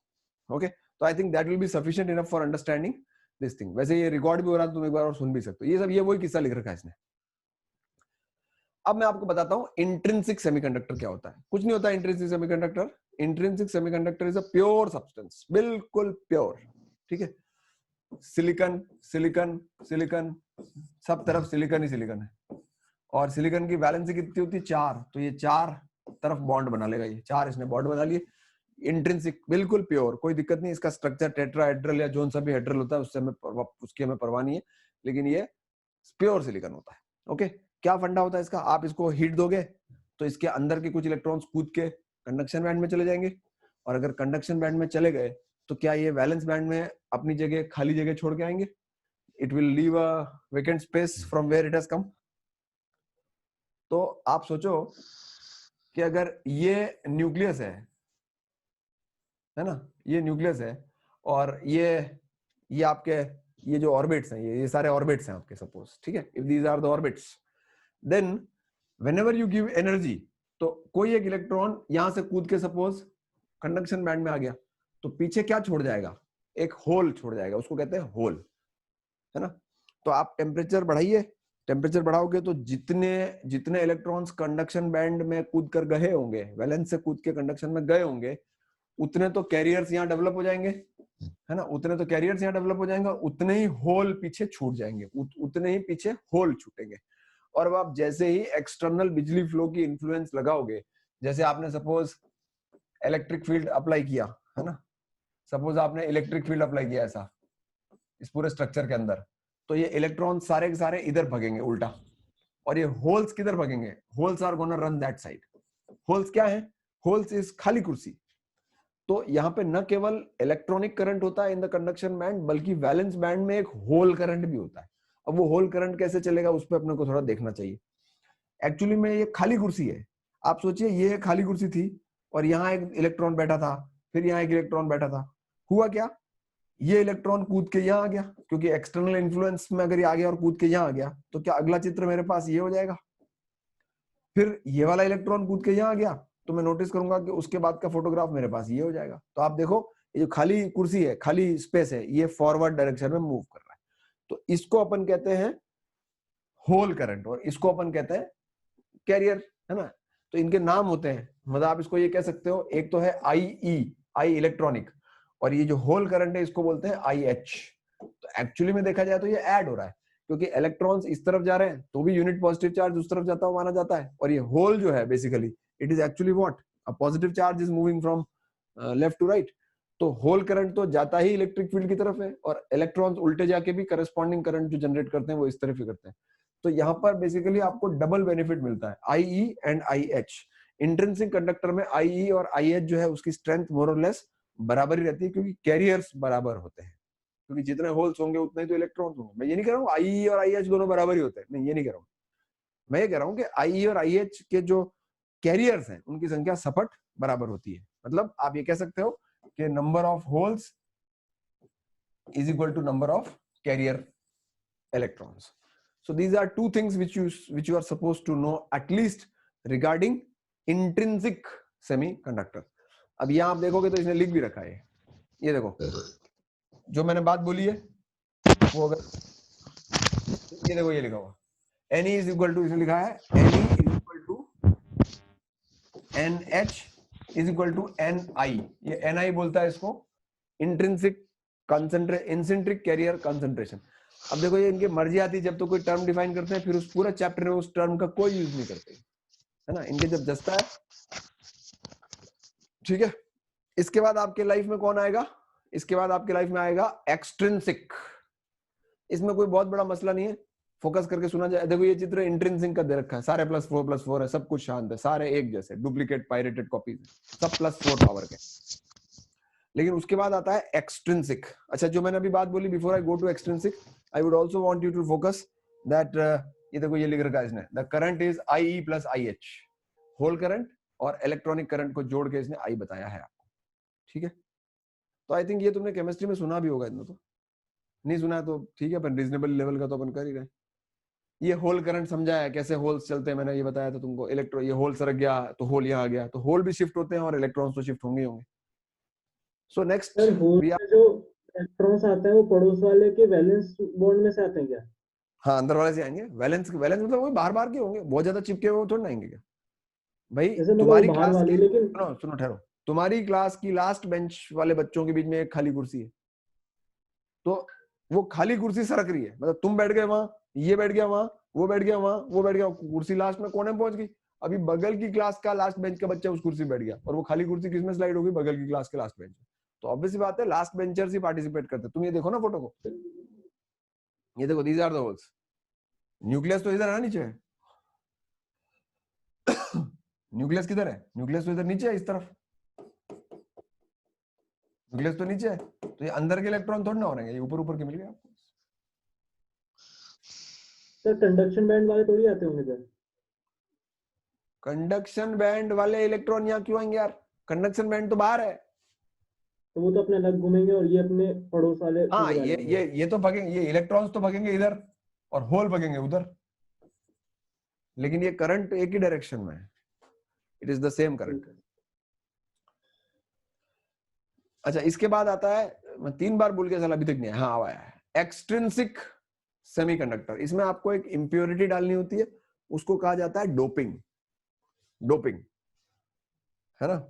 Okay, तो I think that will be sufficient enough for understanding this thing. वैसे ये रिकॉर्ड भी हो रहा है, तुम एक बार और सुन भी सकते हो। ये सब ये वही किस्सा लिख रखा है इसने। अब मैं आपको बताता हूं इंट्रिंसिक सेमीकंडक्टर क्या होता है। कुछ नहीं होता intrinsic semiconductor. Intrinsic semiconductor is a pure substance, बिल्कुल प्योर, ठीक है। सिलिकॉन सिलिकॉन सिलिकॉन, सब तरफ सिलिकॉन ही सिलिकॉन है। और सिलिकॉन की वैलेंसी कितनी होती है, 4, तो ये 4 तरफ बॉन्ड बना लेगा। ये 4 इसने बॉन्ड बना लिए। इंट्रिंसिक, बिल्कुल प्योर, कोई दिक्कत नहीं। इसका स्ट्रक्चर टेट्राहेड्रल या जोन सा भी हेड्रल होता है उसकी हमें परवाह नहीं है, लेकिन ये प्योर सिलिकॉन होता है। ओके, क्या फंडा होता है इसका, आप इसको हीट दोगे तो इसके अंदर के कुछ इलेक्ट्रॉन्स कूद के कंडक्शन बैंड में चले जाएंगे, और अगर कंडक्शन बैंड में चले गए तो क्या ये वैलेंस बैंड में अपनी जगह, खाली जगह छोड़ के आएंगे? It will leave a vacant space from where it has come. तो आप सोचो कि अगर ये न्यूक्लियस है ना, ये न्यूक्लियस है, और ये आपके ये जो ऑर्बिट्स हैं, ये सारे ऑर्बिट्स हैं आपके, सपोज, ठीक है। If these are the orbits, then whenever you give energy, तो कोई एक इलेक्ट्रॉन यहां से कूद के सपोज कंडक्शन बैंड में आ गया, तो पीछे क्या छोड़ जाएगा, एक होल छोड़ जाएगा, उसको कहते हैं होल, है ना। तो आप टेम्परेचर बढ़ाइए, टेम्परेचर बढ़ाओगे तो जितने जितने इलेक्ट्रॉन्स कंडक्शन बैंड में कूद कर गए होंगे, वैलेंस से कूद के कंडक्शन में गए होंगे, उतने तो कैरियर्स यहाँ डेवलप हो जाएंगे, है ना। उतने तो कैरियर्स यहाँ डेवलप हो जाएंगे, उतने ही होल पीछे छूट जाएंगे, उतने ही पीछे होल छूटेंगे। और अब आप जैसे ही एक्सटर्नल बिजली फ्लो की इन्फ्लुएंस लगाओगे, जैसे आपने सपोज इलेक्ट्रिक फील्ड अप्लाई किया, है ना, सपोज आपने इलेक्ट्रिक फील्ड अप्लाई किया ऐसा इस पूरे स्ट्रक्चर के अंदर, तो ये इलेक्ट्रॉन सारे के सारे इधर भगेंगे उल्टा, और ये होल्स किधर भगेंगे, holes are gonna run that side. Holes क्या है, होल्स इज खाली कुर्सी। तो यहाँ पे न केवल इलेक्ट्रॉनिक करंट होता है इन द कंडक्शन बैंड, बल्कि वैलेंस बैंड में एक होल करंट भी होता है। अब वो होल करंट कैसे चलेगा उस पर अपने को थोड़ा देखना चाहिए। एक्चुअली में ये खाली कुर्सी है, आप सोचिए ये खाली कुर्सी थी और यहाँ एक इलेक्ट्रॉन बैठा था, फिर यहाँ एक इलेक्ट्रॉन बैठा था, हुआ क्या, ये इलेक्ट्रॉन कूद के यहाँ आ गया, क्योंकि एक्सटर्नल इन्फ्लुएंस में अगर ये आ गया और कूद के यहाँ आ गया, तो क्या अगला चित्र मेरे पास ये हो जाएगा। फिर ये वाला इलेक्ट्रॉन कूद के यहाँ आ गया, तो मैं नोटिस करूंगा कि उसके बाद का फोटोग्राफ मेरे पास ये हो जाएगा। तो आप देखो ये जो खाली कुर्सी है, खाली स्पेस है, ये फॉरवर्ड डायरेक्शन में मूव कर रहा है। तो इसको अपन कहते हैं होल करंट, और इसको अपन कहते हैं कैरियर, है ना। तो इनके नाम होते हैं, मतलब आप इसको ये कह सकते हो, एक तो है आई इलेक्ट्रॉनिक, और ये जो होल करंट है इसको बोलते हैं IH। तो एक्चुअली में देखा जाए तो ये ऐड हो रहा है, क्योंकि इलेक्ट्रॉन्स इस तरफ जा रहे हैं तो भी यूनिट पॉजिटिव चार्ज उस तरफ जाता हुआ माना जाता है, और ये होल जो है basically it is actually what, a positive charge is moving from left to right. तो होल करंट तो जाता ही इलेक्ट्रिक फील्ड की तरफ है, और इलेक्ट्रॉन्स उल्टे जाके भी करस्पॉन्डिंग करंट जो जनरेट करते हैं वो इस तरफ ही करते हैं। तो यहाँ पर बेसिकली आपको डबल बेनिफिट मिलता है, IE and IH। Intrinsic conductor में IE और IH जो है उसकी स्ट्रेंथ मोर और लेस बराबर ही रहती है, क्योंकि कैरियर्स बराबर होते हैं, क्योंकि जितने होल्स होंगे उतने ही तो इलेक्ट्रॉन्स होंगे। मैं ये नहीं कह रहा हूँ IE और IH दोनों बराबर ही होते हैं, नहीं, ये नहीं कह रहा हूँ। मैं ये कह रहा हूँ कि IE और IH के जो कैरियर्स हैं उनकी संख्या सपट बराबर होती है। मतलब आप ये कह सकते हो कि number of holes is equal to number of carrier electrons. So these are two things which you are supposed to know at least regarding intrinsic semiconductor. अब यहाँ आप देखोगे तो इसने लिख भी रखा है, ये देखो जो मैंने बात बोली है वो, अगर ये देखो ये लिखा हुआ Ne is equal to, इसने लिखा है Ne is equal to NH is equal to Ni, ये Ni बोलता है इसको इंट्रिंसिक इंसेंट्रिक कैरियर कंसंट्रेशन। अब देखो ये इनकी मर्जी आती है, जब तो कोई टर्म डिफाइन करते हैं फिर उस पूरा चैप्टर में उस टर्म का कोई यूज नहीं करते, है ना, इनके जब जसता है, ठीक है। इसके बाद आपके लाइफ में कौन आएगा, इसके बाद आपके लाइफ में आएगा एक्सट्रिंसिक। इसमें कोई बहुत बड़ा मसला नहीं है, फोकस करके सुना जाए। देखो ये चित्र इंट्रिंसिक का दे रखा है, सारे +4 है, सब कुछ शांत है, सारे एक जैसे, डुप्लीकेट पायरेटेड कॉपीज सब +4 पावर के। लेकिन उसके बाद आता है एक्सट्रिंसिक। अच्छा, जो मैंने अभी बात बोली, before I go to extrinsic, I would also want you to focus that, ये देखो ये लिख रखा है इसने, the current is IE + IH, hole current और इलेक्ट्रॉनिक करंट को जोड़ के इसने I बताया है आपको, ठीक है। तो आई थिंक ये तुमने केमिस्ट्री में सुना भी होगा, इतना तो नहीं सुना है तो ठीक है, पर रीजनेबल लेवल का तो अपन कर ही रहे। ये होल करंट समझा है, कैसे होल्स चलते हैं, मैंने ये बताया था तुमको। इलेक्ट्रॉन, ये होल सरक गया तो होल यहाँ आ गया, तो होल भी शिफ्ट होते हैं और इलेक्ट्रॉन्स तो शिफ्ट होंगे ही होंगे। सो नेक्स्ट, सर होल में जो इलेक्ट्रॉन्स आते हैं वो पड़ोस वाले के वैलेंस बॉन्ड में से आते हैं क्या? हाँ, अंदर वाले से आएंगे। वैलेंस मतलब वो बाहर के होंगे, बहुत ज्यादा चिपके हुए थोड़ी ना आएंगे क्या भाई। तुम्हारी क्लास की, लेकिन सुनो ठहरो, तुम्हारी क्लास की लास्ट बेंच वाले बच्चों के बीच में एक खाली कुर्सी है, तो वो खाली कुर्सी सरक रही है, मतलब तुम बैठ गए वहां, ये बैठ गया वहां, वो बैठ गया वहां, वो बैठ गया, कुर्सी लास्ट में कोने में पहुंच गई। अभी बगल की क्लास का लास्ट बेंच का बच्चा उस कुर्सी में बैठ गया और वो खाली कुर्सी किसमें स्लाइड होगी, बगल की क्लास के लास्ट बेंच। तो ऑब्वियसली बात है लास्ट बेंचर्स ही पार्टिसिपेट करते। तुम ये देखो ना फोटो को, ये देखो, these are the holes. Nucleus तो इधर है ना, नीचे है। न्यूक्लियस किधर है? न्यूक्लियस तो इधर नीचे है, इस तरफ न्यूक्लियस तो नीचे है, तो ये अंदर के इलेक्ट्रॉन थोड़ी ना हो रहे हैं, ये ऊपर ऊपर के मिल गए आपको। सर कंडक्शन बैंड वाले थोड़ी आते होंगे सर। कंडक्शन बैंड वाले इलेक्ट्रॉन यहाँ क्यों आएंगे यार? कंडक्शन बैंड तो बाहर है। तो वो तो अपने अलग घूमेंगे और ये अपने पड़ोस वाले। हाँ, ये तो भगेंगे, ये इलेक्ट्रॉन्स तो भगेंगे इधर और होल भगेंगे उधर, लेकिन ये करंट एक ही डायरेक्शन में है, it is the same current. अच्छा, इसके बाद आता है, मैं 3 बार बोल के चला अभी तक नहीं, हाँ आया है, एक्सट्रिंसिक सेमीकंडक्टर। इसमें आपको एक इंप्योरिटी डालनी होती है, उसको कहा जाता है डोपिंग। डोपिंग है ना,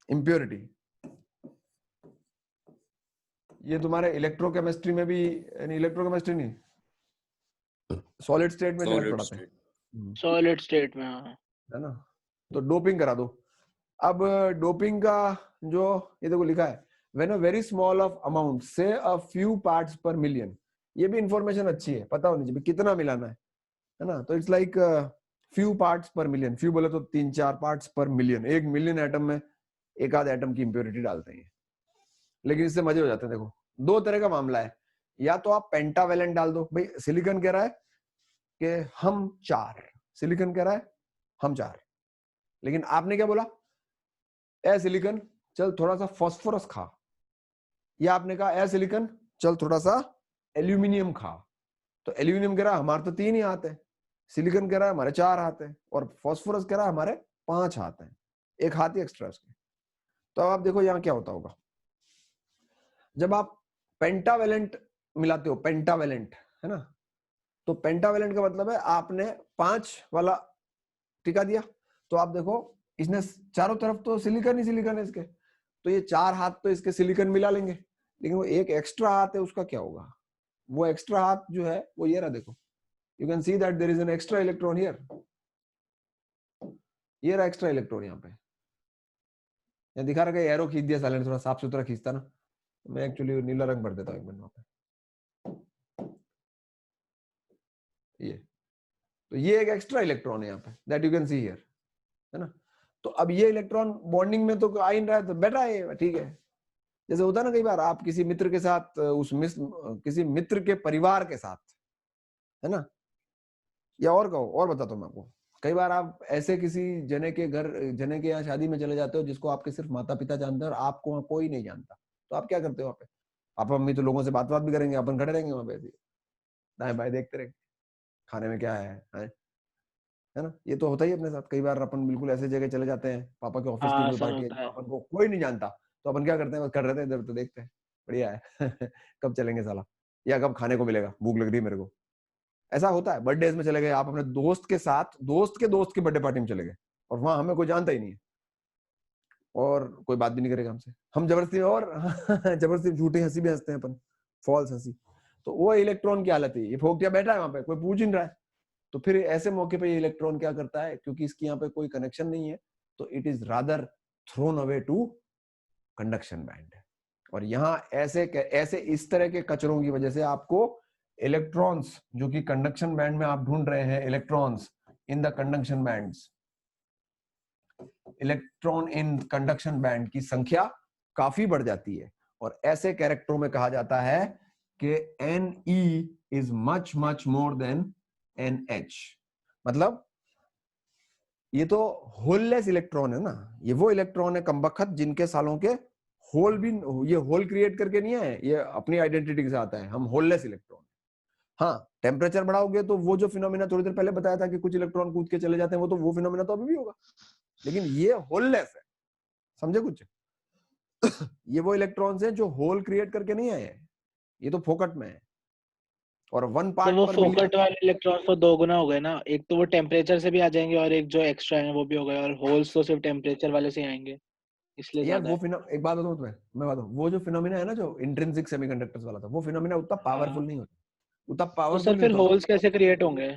इंप्योरिटी। ये तुम्हारे इलेक्ट्रोकेमिस्ट्री में भी, इलेक्ट्रोकेमिस्ट्री नहीं, सॉलिड स्टेट में शायद पढ़ाते हैं, सॉलिड स्टेट में, हाँ, है ना। तो डोपिंग करा दो। अब डोपिंग का जो ये देखो लिखा है, when a very small of amount से अ फ्यू पार्ट्स पर मिलियन, ये भी इंफॉर्मेशन अच्छी है, पता होनी चाहिए कितना मिलाना है ना। तो इट्स लाइक फ्यू पार्ट्स पर मिलियन, फ्यू बोले तो 3-4 पार्ट्स पर मिलियन, 1 मिलियन एटम में एक आध एटम की इंप्योरिटी डालते हैं। लेकिन इससे मजे हो जाते हैं। देखो 2 तरह का मामला है, या तो आप पेंटावेलेंट डाल दो, भाई सिलिकॉन कह रहा है कि हम 4, सिलिकॉन कह रहा है हम 4, लेकिन आपने क्या बोला, ए सिलिकॉन चल थोड़ा सा फास्फोरस खा, या आपने कहा ए सिलिकॉन चल थोड़ा सा एल्यूमिनियम खा। तो एल्यूमिनियम कह रहा है हमारे तो 3 ही हाथ है, सिलिकॉन कह रहा है हमारे 4 हाथ है, और फास्फोरस कह रहा है हमारे 5 हाथ हैं, 1 हाथ ही एक्स्ट्रा उसके। तो अब आप देखो यहाँ क्या होता होगा, जब आप पेंटावेलेंट मिलाते हो, पेंटावेलेंट है ना, तो पेंटावेलेंट का मतलब है आपने 5 वाला टिका दिया, तो आप देखो इसने चारों तरफ तो सिलिकॉन ही सिलिकॉन है इसके, तो ये 4 हाथ तो इसके सिलिकॉन मिला लेंगे, लेकिन वो एक एक्स्ट्रा हाथ है उसका क्या होगा? वो एक्स्ट्रा हाथ जो है वो ये रहा, देखो you can see that there is an extra electron here, ये रहा एक्स्ट्रा इलेक्ट्रॉन यहाँ पे, यहाँ दिखा रखा है, एरो खींच दिया साले ने, थोड़ा साफ सुथरा खींचता ना, मैं एक्चुअली नीला रंग भर देता हूँ एक मिनट वहां पे। ये तो ये एक एक्स्ट्रा इलेक्ट्रॉन है यहाँ पे, that you can see here, है ना। तो अब ये इलेक्ट्रॉन बॉन्डिंग में तो आ ही रहा है, तो बैठा है, ठीक है। जैसे होता है ना कई बार आप किसी मित्र के साथ, किसी मित्र के परिवार के साथ, है ना, या और कहो, और बताता हूँ मैं आपको, कई बार आप ऐसे किसी जने के यहाँ शादी में चले जाते हो जिसको आपके सिर्फ माता पिता जानते हैं और आपको वहाँ कोई नहीं जानता, तो आप क्या करते हो वहाँ पे? पापा मम्मी तो लोगों से बात भी करेंगे, अपन खड़े रहेंगे वहाँ पे ऐसे दाएं बाएं देखते रहेंगे खाने में क्या है ना। ये तो होता ही अपने साथ। कई बार अपन बिल्कुल ऐसे जगह चले जाते हैं, पापा के ऑफिस की हाँ कोई सर पार्टी है, होता है। अपन को कोई नहीं जानता, तो अपन क्या करते हैं, बस कर रहते हैं इधर, तो देखते हैं बढ़िया है कब चलेंगे साला, या कब खाने को मिलेगा, भूख लग रही है मेरे को। ऐसा होता है। बर्थडे में चले गए आप अपने दोस्त के साथ, दोस्त की बर्थडे पार्टी में चले गए और वहां हमें कोई जानता ही नहीं है और कोई बात भी नहीं करेगा हमसे, हम जबरदस्ती और जबरदस्ती झूठी हंसी भी हंसते हैं अपन, फॉल्स हंसी। तो वो इलेक्ट्रॉन की हालत है, ये फोकटिया बैठा है वहां पे, कोई पूछ नहीं रहा है। तो फिर ऐसे मौके पे ये इलेक्ट्रॉन क्या करता है, क्योंकि इसकी यहाँ पे कोई कनेक्शन नहीं है, तो it is rather thrown away to conduction band. और यहाँ ऐसे इस तरह के कचरों की वजह से आपको इलेक्ट्रॉन्स, जो कि कंडक्शन बैंड में आप ढूंढ रहे हैं, electrons in the conduction bands, electron in conduction band की संख्या काफी बढ़ जाती है। और ऐसे कैरेक्टरों में कहा जाता है कि Ne is much much more than NH। मतलब ये तो होललेस इलेक्ट्रॉन है ना, ये वो इलेक्ट्रॉन है कमबख्त जिनके सालों के होल भी, ये होल क्रिएट करके नहीं है, ये अपनी आइडेंटिटी के साथ है, हम होललेस इलेक्ट्रॉन। हाँ, टेम्परेचर बढ़ाओगे तो वो जो फिनोमिना थोड़ी देर पहले बताया था कि कुछ इलेक्ट्रॉन कूद के चले जाते हैं, वो फिनोमिना तो अभी भी होगा, लेकिन ये होललेस है। समझे कुछ? ये वो इलेक्ट्रॉन्स हैं जो होल क्रिएट करके नहीं आए हैं, ये तो फोकट में है। और 1 तो पार्ट वो पर फोकट वाले इलेक्ट्रॉन तो दो गुना हो गए ना, एक तो वो टेम्परेचर से भी आ जाएंगे और एक जो एक्स्ट्रा है वो भी हो गए, और होल्स तो सिर्फ टेम्परेचर वाले से ही आएंगे, इसलिए यार ज्यादा वो है। एक बात बताऊं तुम्हें, मैं बताऊं, वो जो फिनोमिना है ना, जो इंट्रिंसिक सेमीकंडक्टर्स वाला था, वो फिनोमिना उतना पावरफुल नहीं होता, उतना तो पावरफुल सर नहीं फिर होता। होल्स कैसे क्रिएट होंगे?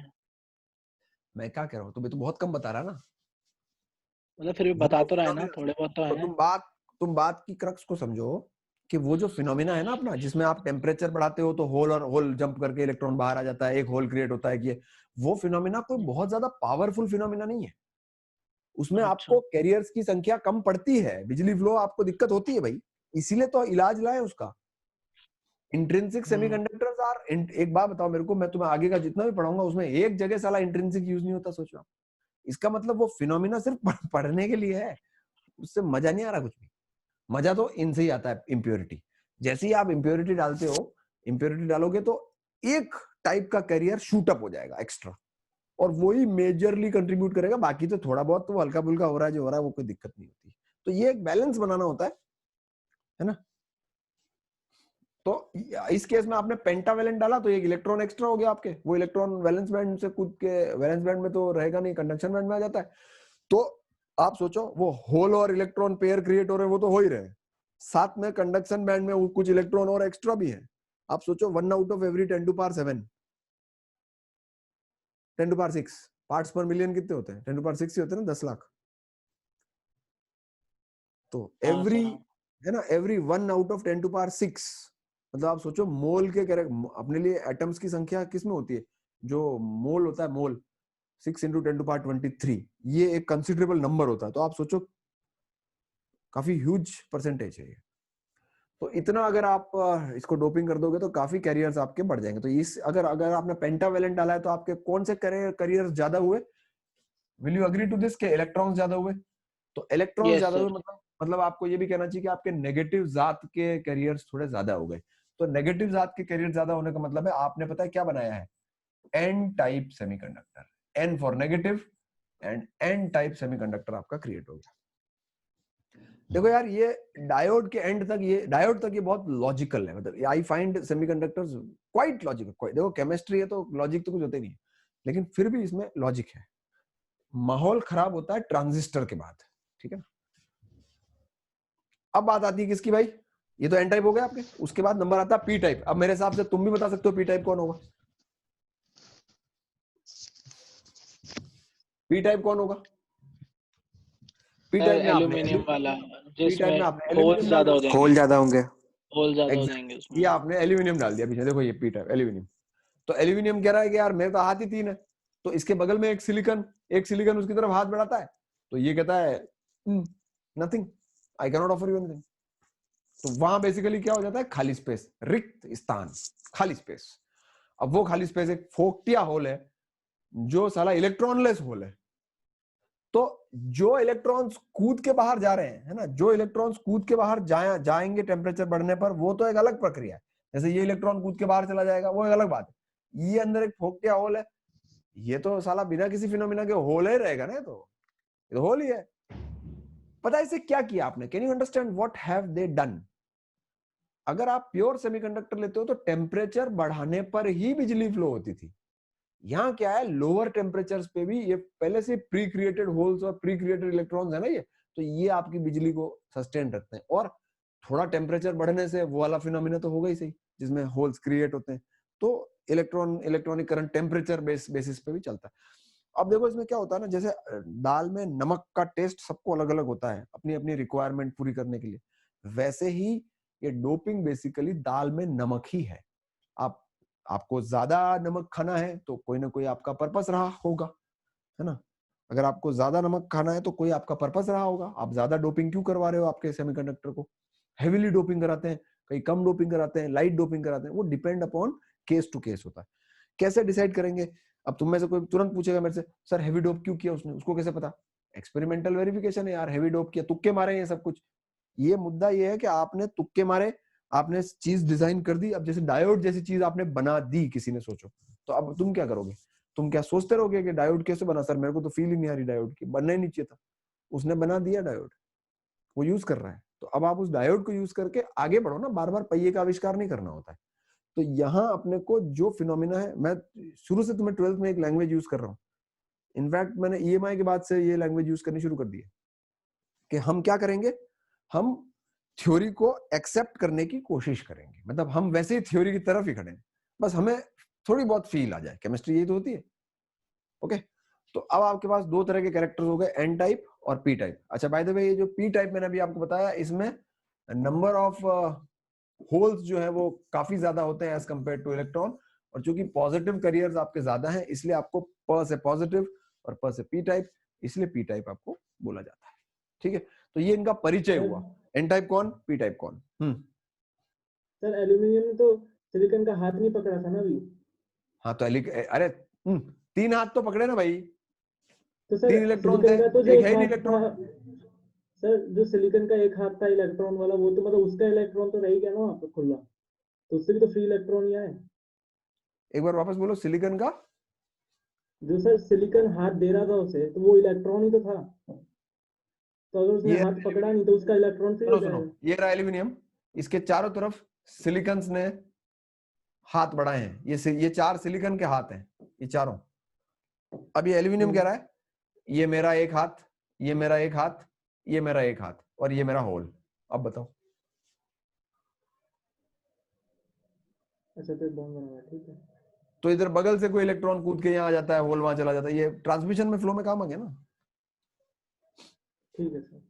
मैं क्या कह रहा हूँ, तुम्हें तो बहुत कम बता रहा ना। मतलब फिर भी वो बता जो तो रहा है ना, फिनोमिना, थोड़े बहुत तो तो है। तुम बात की क्रक्स को समझो कि वो जो फिनोमिना है ना अपना, जिसमें आप टेम्परेचर बढ़ाते हो तो होल और होल जंप करके इलेक्ट्रॉन बाहर आ जाता है, एक होल क्रिएट होता है, कि वो फिनोमिना कोई बहुत ज्यादा पावरफुल फिनोमिना नहीं है। उसमें अच्छा। आपको कैरियर्स की संख्या कम पड़ती है, बिजली फ्लो आपको दिक्कत होती है भाई, इसीलिए तो इलाज लाए उसका। इंट्रिंसिक सेमीकंडक्टर्स आर, एक बात बताओ मेरे को, मैं तुम्हें आगे का जितना भी पढ़ाऊंगा उसमें एक जगह साला इंट्रिंसिक यूज नहीं होता, सोचो आप। इसका मतलब वो फिनोमिना सिर्फ पढ़ने के लिए है, उससे मजा नहीं आ रहा कुछ भी। मजा तो इनसे ही आता है, इम्प्योरिटी। जैसे ही आप इम्प्योरिटी डालते हो, इम्प्योरिटी डालोगे तो एक टाइप का कैरियर शूट अप हो जाएगा एक्स्ट्रा, और वही मेजरली कंट्रीब्यूट करेगा, बाकी तो थोड़ा बहुत तो हल्का फुल्का हो रहा है, जो हो रहा है वो कोई दिक्कत नहीं होती। तो ये एक बैलेंस बनाना होता है ना। तो इस केस में आपने पेंटावेलेंट डाला तो एक इलेक्ट्रॉन एक्स्ट्रा हो गया आपके, वो इलेक्ट्रॉन वैलेंस बैंड से कूद के, वैलेंस बैंड में तो रहेगा नहीं, कंडक्शन बैंड में आ जाता है। तो आप सोचो, वो होल और इलेक्ट्रॉन पेयर क्रिएट हो रहे हैं, वो तो हो ही रहे हैं, साथ में कंडक्शन बैंड में कुछ इलेक्ट्रॉन और एक्स्ट्रा भी है। आप सोचो 1 आउट ऑफ एवरी 10⁻7, 10⁻6 पार्ट्स पर मिलियन कितने होते हैं? 10⁻6 ही होते हैं ना, 10 लाख। तो हाँ एवरी, सर हाँ। है ना, एवरी 1 आउट ऑफ 10⁻6, मतलब आप सोचो मोल के अपने लिए एटम्स की संख्या किस में होती है, जो मोल होता है, मोल 6 × 10⁻23, ये एक कंसिडरेबल नंबर होता है। तो आप सोचो काफी ह्यूज परसेंटेज है ये। तो इतना अगर आप इसको डोपिंग कर दोगे तो काफी कैरियर्स आपके बढ़ जाएंगे। तो इस अगर आपने पेंटावेलेंट डाला है तो आपके कौन से कैरियर्स ज्यादा हुए? Will you agree to this के इलेक्ट्रॉन्स ज्यादा हुए? तो इलेक्ट्रॉन्स यस ज्यादा हुए सर। मतलब आपको ये भी कहना चाहिए कि आपके नेगेटिव जात के कैरियर्स थोड़े ज्यादा हो गए। तो नेगेटिव जात के कैरियर ज्यादा होने का मतलब है, आपने पता है क्या बनाया है? N type semiconductor, N for negative, and N type semiconductor आपका क्रिएट हो गया। देखो यार, ये डायोड के एंड तक, ये डायोड तक ये बहुत लॉजिकल है, मतलब I find semiconductors quite logical. देखो केमिस्ट्री है तो लॉजिक तो कुछ होते नहीं है, लेकिन फिर भी इसमें लॉजिक है। माहौल खराब होता है ट्रांजिस्टर के बाद, ठीक है ना। अब बात आती है किसकी भाई? ये तो एन टाइप हो गया आपके, उसके बाद नंबर आता है पी टाइप। अब मेरे हिसाब से तुम भी बता सकते हो पी टाइप कौन होगा? पी टाइप कौन होगा? पी सर टाइप में आपने एल्यूमिनियम वाला, पी टाइप जिसमें में आपने होल्स एल्यूमिनियम डाल ज्यादा हो दिया। जाएंगे। होल ज्यादा होंगे। होल ज्यादा हो जाएंगे Exactly. उसमें। ये आपने एल्यूमिनियम डाल दिया पीछे, देखो ये पी टाइप एल्यूमिनियम। तो एल्यूमिनियम कह रहा है कि यार मेरे तो हाथ ही 3 है, तो इसके बगल में एक सिलिकॉन उसकी तरफ हाथ बढ़ाता है, तो ये कहता है nothing, I can not offer you anything. तो वहां बेसिकली क्या हो जाता है? खाली स्पेस, रिक्त स्थान, खाली स्पेस। अब वो खाली स्पेस एक फोकटिया होल है, जो साला इलेक्ट्रॉनलेस होल है, तो जो इलेक्ट्रॉन्स कूद के बाहर जा रहे हैं, है ना, जो इलेक्ट्रॉन्स कूद के बाहर जाएंगे टेम्परेचर बढ़ने पर, वो तो एक अलग प्रक्रिया है। जैसे ये इलेक्ट्रॉन कूद के बाहर चला जाएगा, वो एक अलग बात है। ये अंदर एक फोकटिया होल है, ये तो साला बिना किसी फिनोमिना के होल ही रहेगा ना, तो ये तो होल ही है। पता है इसे क्या किया आपने? Can you understand what have they done? अगर आप प्योर सेमीकंडक्टर लेते हो तो टेम्परेचर बढ़ाने पर ही बिजली फ्लो होती थी। यहाँ क्या है, लोअर टेम्परेचर्स पे भी ये पहले से प्री क्रिएटेड होल्स और प्री क्रिएटेड इलेक्ट्रॉन्स है ना, ये तो ये आपकी बिजली को सस्टेन रखते हैं। और थोड़ा टेम्परेचर बढ़ने से वो वाला फिनोमिना तो होगा ही सही, जिसमें होल्स क्रिएट होते हैं। तो इलेक्ट्रॉनिक करंट टेम्परेचर बेसिस पे भी चलता है। अब देखो इसमें क्या होता है ना, जैसे दाल में नमक का टेस्ट सबको अलग अलग होता है अपनी अपनी रिक्वायरमेंट पूरी करने के लिए, वैसे ही ये डोपिंग बेसिकली दाल में नमक ही है। आपको ज्यादा नमक खाना है तो कोई ना कोई आपका पर्पस रहा होगा, है ना। अगर आपको ज्यादा नमक खाना है तो कोई आपका पर्पस रहा होगा। आप ज्यादा डोपिंग क्यों करवा रहे हो आपके सेमीकंडक्टर को? हेवीली डोपिंग कराते हैं, कहीं कम डोपिंग कराते हैं, लाइट डोपिंग कराते हैं, वो depend upon case to case होता है। कैसे डिसाइड करेंगे? अब तुम में से कोई तुरंत पूछेगा मेरे से, सर हेवी डोप क्यों किया उसने, उसको कैसे पता? एक्सपेरिमेंटल वेरिफिकेशन है यार, हेवी डोप किया, तुक्के मारे ये सब कुछ। ये मुद्दा ये है कि आपने तुक्के मारे, आपने चीज डिजाइन कर दी। अब जैसे डायोड जैसी चीज आपने बना दी किसी ने, सोचो तो अब तुम क्या करोगे? तुम क्या सोचते रहोगे कि डायोड कैसे बना? सर मेरे को तो फील ही नहीं आ रही डायोड की, बनना ही नहीं चाहिए था, उसने बना दिया डायोड, वो यूज कर रहा है, तो अब आप उस डायोड को यूज करके आगे बढ़ो ना। बार बार पहिए का आविष्कार नहीं करना होता है। तो यहाँ अपने को जो फिनोमिना है, मैं शुरू से तुम्हें 12th में एक लैंग्वेज यूज कर रहा हूँ। इनफैक्ट मैंने EMI के बाद से ये लैंग्वेज यूज करनी शुरू कर दी है कि हम क्या करेंगे, हम थ्योरी को एक्सेप्ट करने की कोशिश करेंगे। मतलब हम वैसे ही थ्योरी की तरफ ही खड़े हैं, बस हमें थोड़ी बहुत फील आ जाए। केमिस्ट्री यही तो होती है। ओके, तो अब आपके पास दो तरह के कैरेक्टर्स हो गए, N टाइप और P टाइप। अच्छा बाय द वे, ये जो P टाइप मैंने अभी आपको बताया, इसमें नंबर ऑफ होल्स जो है वो काफी ज्यादा होते हैं एज कंपेयर टू इलेक्ट्रॉन। और चूंकि पॉजिटिव कैरियर्स आपके ज्यादा हैं, इसलिए आपको प से पॉजिटिव और प से P टाइप, इसलिए P टाइप आपको बोला जाता है। ठीक है, तो ये इनका परिचय हुआ। N टाइप कौन, P टाइप कौन? सर एल्यूमिनियम ने तो सिलिकॉन का हाथ नहीं पकड़ा था ना अभी। हाँ तो अरे 3 हाथ तो पकड़े ना भाई, तो सर 3 इलेक्ट्रॉन थे, सिलिकॉन का तो जो एक एक है ही नहीं हाथ इलेक्ट्रॉन। था, सर जो सिलिकॉन का एक हाथ था इलेक्ट्रॉन वाला, वो तो मतलब उसका इलेक्ट्रॉन तो रह गया ना वहां पर खुला, तो उससे भी तो फ्री इलेक्ट्रॉन ही आए। एक बार वापस बोलो, सिलिकॉन का जो सर सिलिकॉन हाथ दे रहा था उसे, तो वो इलेक्ट्रॉन ही तो था, तो अगर उसने ये हाथ पकड़ा नहीं तो उसका इलेक्ट्रॉन फ्री हो सुनो, जाएगा। ये रहा एल्यूमिनियम, इसके चारों तरफ सिलिकॉन्स ने हाथ बढ़ाए हैं। ये 4 सिलिकॉन के हाथ हैं, ये चारों। अब ये एल्यूमिनियम कह रहा है ये मेरा एक हाथ, ये मेरा एक हाथ, ये मेरा एक हाथ, और ये मेरा होल। अब बताओ। अच्छा तो बॉन्ड बना हुआ है, ठीक है। तो इधर बगल से कोई इलेक्ट्रॉन कूद के यहाँ आ जाता है, होल वहां चला जाता है, ये ट्रांसमिशन में फ्लो में काम आ गया ना। ठीक है सर।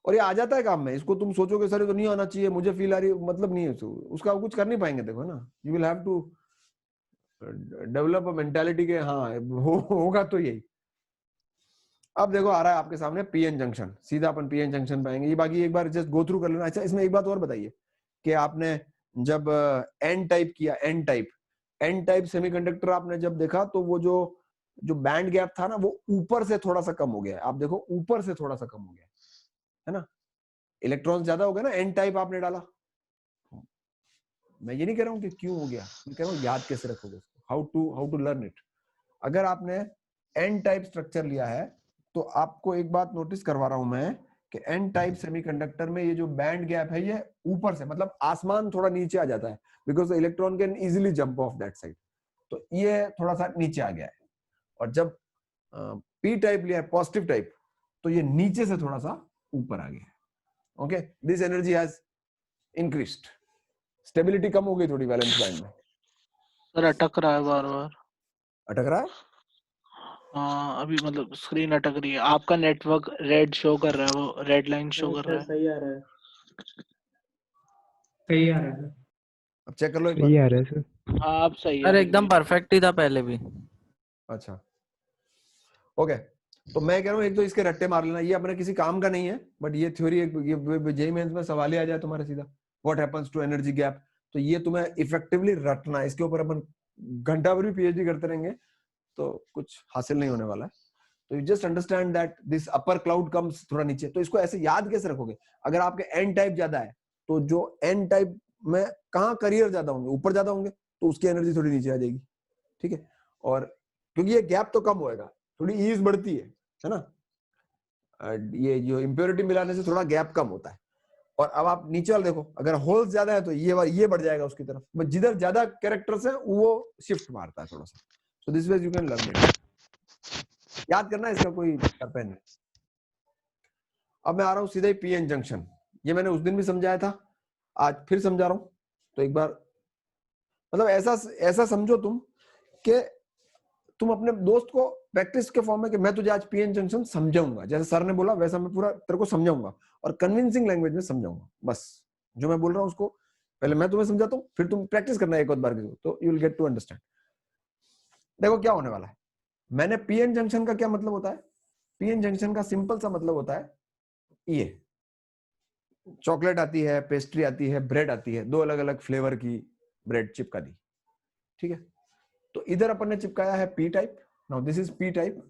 और ये आ जाता है काम में। इसको तुम सोचोगे सर ये तो नहीं आना चाहिए, मुझे फील आ रही है, मतलब नहीं है उसका, कुछ कर नहीं पाएंगे। देखो ना, you will have to develop a mentality के हाँ होगा तो यही। अब देखो आ रहा है आपके सामने पीएन जंक्शन, सीधा अपन पीएन जंक्शन पे आएंगे। ये बाकी एक बार जस्ट गो थ्रू कर लेना। अच्छा इसमें एक बात और बताइए कि आपने जब एन टाइप किया, एन टाइप सेमीकंडक्टर आपने जब देखा, तो वो जो बैंड गैप था ना, वो ऊपर से थोड़ा सा कम हो गया। आप देखो ऊपर से थोड़ा सा कम हो गया है ना, इलेक्ट्रॉन्स ज्यादा हो गए ना। एन टाइप आपने डाला, मैं ये नहीं कह रहा हूं कि क्यों हो गया, मैं कह रहा हूं याद कैसे रखोगे उसको, हाउ टू लर्न इट। अगर आपने एन टाइप स्ट्रक्चर लिया है तो आपको एक बात नोटिस करवा रहा हूं मैं कि एन टाइप सेमीकंडक्टर में ये जो बैंड गैप है ये ऊपर से, मतलब आसमान थोड़ा नीचे आ जाता है, because electron can easily jump of that side. तो ये थोड़ा सा नीचे आ गया है। और जब पी टाइप लिया है, पॉजिटिव टाइप, तो ये नीचे से थोड़ा सा ऊपर आ गया है। Okay, this energy has increased, stability कम हो गई थोड़ी वैलेंस बैंड में। सर अटक रहा है बार बार। अटक रहा है? हाँ अभी मतलब स्क्रीन अटक रही है। आपका नेटवर्क रेड शो कर रहा है, वो रेड लाइन शो कर रहा है। सही आ रहा है। सही आ रहा है। अब चेक कर लो एक सही बार। आ रहा है सर। हाँ आप सही है सर अभी एकदम भी। परफेक्ट ही था पहले भी। अच्छा ओके, तो मैं कह रहा हूँ एक तो इसके रट्टे मार लेना, ये अपने किसी काम का नहीं है, बट ये थ्योरी जेईई मेंस में सवाल ही आ जाए तुम्हारे सीधा, what happens to energy gap. तो ये तुम्हें इफेक्टिवली रटना है, इसके ऊपर अपन घंटा भर भी पीएचडी करते रहेंगे तो कुछ हासिल नहीं होने वाला है। तो you just understand that this upper cloud comes थोड़ा नीचे। तो इसको ऐसे याद कैसे रखोगे? अगर आपके एन टाइप ज्यादा है तो जो एन टाइप में कहाँ करियर ज्यादा होंगे, ऊपर ज्यादा होंगे, तो उसकी एनर्जी थोड़ी नीचे आ जाएगी, ठीक है। और क्योंकि ये गैप तो कम होएगा, थोड़ी ईज बढ़ती है ना। ये जो इम्प्योरिटी मिलाने से थोड़ा गैप कम होता है। और अब आप नीचे वाला देखो, अगर होल्स ज्यादा है तो ये बढ़ जाएगा उसकी तरफ, बट जिधर ज्यादा कैरेक्टर्स है वो शिफ्ट मारता है थोड़ा सा। So this way you can learn it. याद करना है, इसका कोई पेन है। अब मैं आ रहा हूँ सीधा ही पीएन जंक्शन। ये मैंने उस दिन भी समझाया था, आज फिर समझा रहा हूँ। तो एक बार मतलब ऐसा समझो तुम कि तुम अपने दोस्त को प्रैक्टिस के फॉर्म में कि मैं तुझे आज पीएन जंक्शन समझाऊंगा, जैसे सर ने बोला वैसा मैं पूरा तेरे को समझाऊंगा और कन्विंसिंग लैंग्वेज में समझाऊंगा। बस जो मैं बोल रहा हूँ उसको पहले मैं तुम्हें समझाता हूँ, फिर तुम प्रैक्टिस करना एक और बार, तो you will get to understand. देखो क्या होने वाला है। मैंने पीएन जंक्शन का क्या मतलब होता है? पीएन जंक्शन का सिंपल सा मतलब होता है, ये चॉकलेट आती है, पेस्ट्री आती है, ब्रेड आती है, 2 अलग अलग फ्लेवर की ब्रेड चिपका दी, ठीक है। तो इधर अपन ने चिपकाया है P type. Now this is P type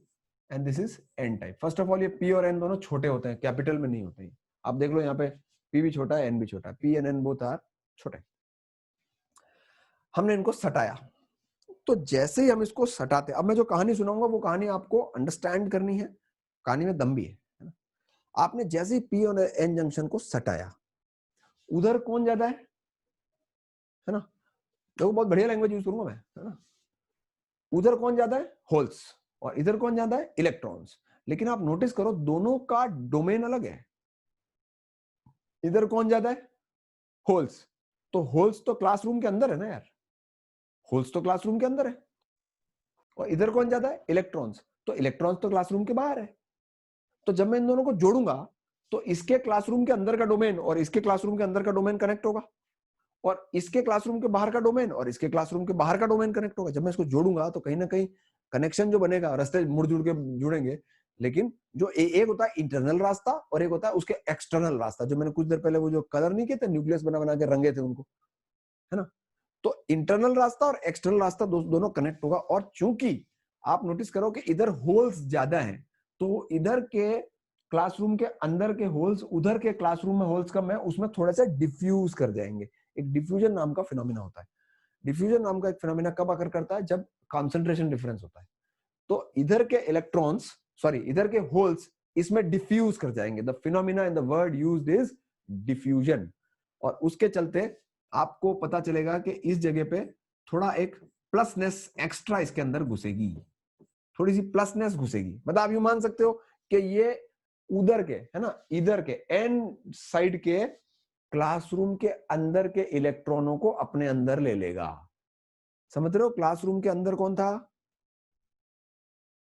and this is an type. First of all ये पी और एन दोनों छोटे होते हैं, कैपिटल में नहीं होते हैं। आप देख लो यहाँ पे पी भी छोटा है, एन भी छोटा है, P and N both are छोटे। हमने इनको सटाया। तो जैसे ही हम इसको सटाते, अब मैं जो कहानी सुनाऊंगा वो कहानी आपको अंडरस्टैंड करनी है, कहानी में दम भी है ना। आपने जैसे ही पी और एन जंक्शन को सटाया, उधर कौन ज्यादा है ना। देखो बहुत बढ़िया लैंग्वेज यूज करूंगा मैं, है ना। उधर कौन ज्यादा है? होल्स। और इधर कौन ज्यादा है? इलेक्ट्रॉन्स। लेकिन आप नोटिस करो दोनों का डोमेन अलग है। इधर कौन ज्यादा है? होल्स। तो होल्स तो क्लासरूम के अंदर है ना यार, होल्स तो क्लासरूम के अंदर है। और इधर कौन ज्यादा है? इलेक्ट्रॉन्स। तो इलेक्ट्रॉन्स तो क्लासरूम के बाहर है। तो जब मैं इन दोनों को जोड़ूंगा तो इसके क्लासरूम के अंदर का डोमेन और इसके क्लासरूम के अंदर का डोमेन कनेक्ट होगा, और इसके क्लासरूम के बाहर का डोमेन और इसके क्लासरूम के बाहर का डोमेन कनेक्ट होगा। जब मैं इसको जोड़ूंगा तो कहीं ना कहीं कनेक्शन जो बनेगा, रास्ते मुड़ जुड़ के जुड़ेंगे, लेकिन जो एक होता है इंटरनल रास्ता और एक होता है उसके एक्सटर्नल रास्ता। जो मैंने कुछ देर पहले वो जो कलर नहीं किए थे, न्यूक्लियस बना बना के रंगे थे उनको, है ना। तो इंटरनल रास्ता और एक्सटर्नल रास्ता दोनों कनेक्ट होगा। और चूंकि आप नोटिस करो कि इधर होल्स ज्यादा हैं, तो इधर के क्लासरूम के अंदर के होल्स उधर के क्लासरूम में होल्स कम है, उसमें थोड़ा सा डिफ्यूज कर जाएंगे। एक डिफ्यूजन नाम का फिनोमिना होता है। डिफ्यूजन नाम का एक फिनोमिना कब अकर करता है? जब कॉन्सेंट्रेशन डिफरेंस होता है। तो इधर के इलेक्ट्रॉन्स, सॉरी इधर के होल्स इसमें डिफ्यूज कर जाएंगे। The phenomena in the word used is diffusion. और उसके चलते आपको पता चलेगा कि इस जगह पे थोड़ा एक प्लसनेस एक्स्ट्रा इसके अंदर घुसेगी, थोड़ी सी प्लसनेस घुसेगी। मतलब आप यू मान सकते हो कि ये उधर के, है ना, इधर के एन साइड के क्लासरूम के अंदर के इलेक्ट्रॉनों को अपने अंदर ले लेगा। समझ रहे हो? क्लासरूम के अंदर कौन था?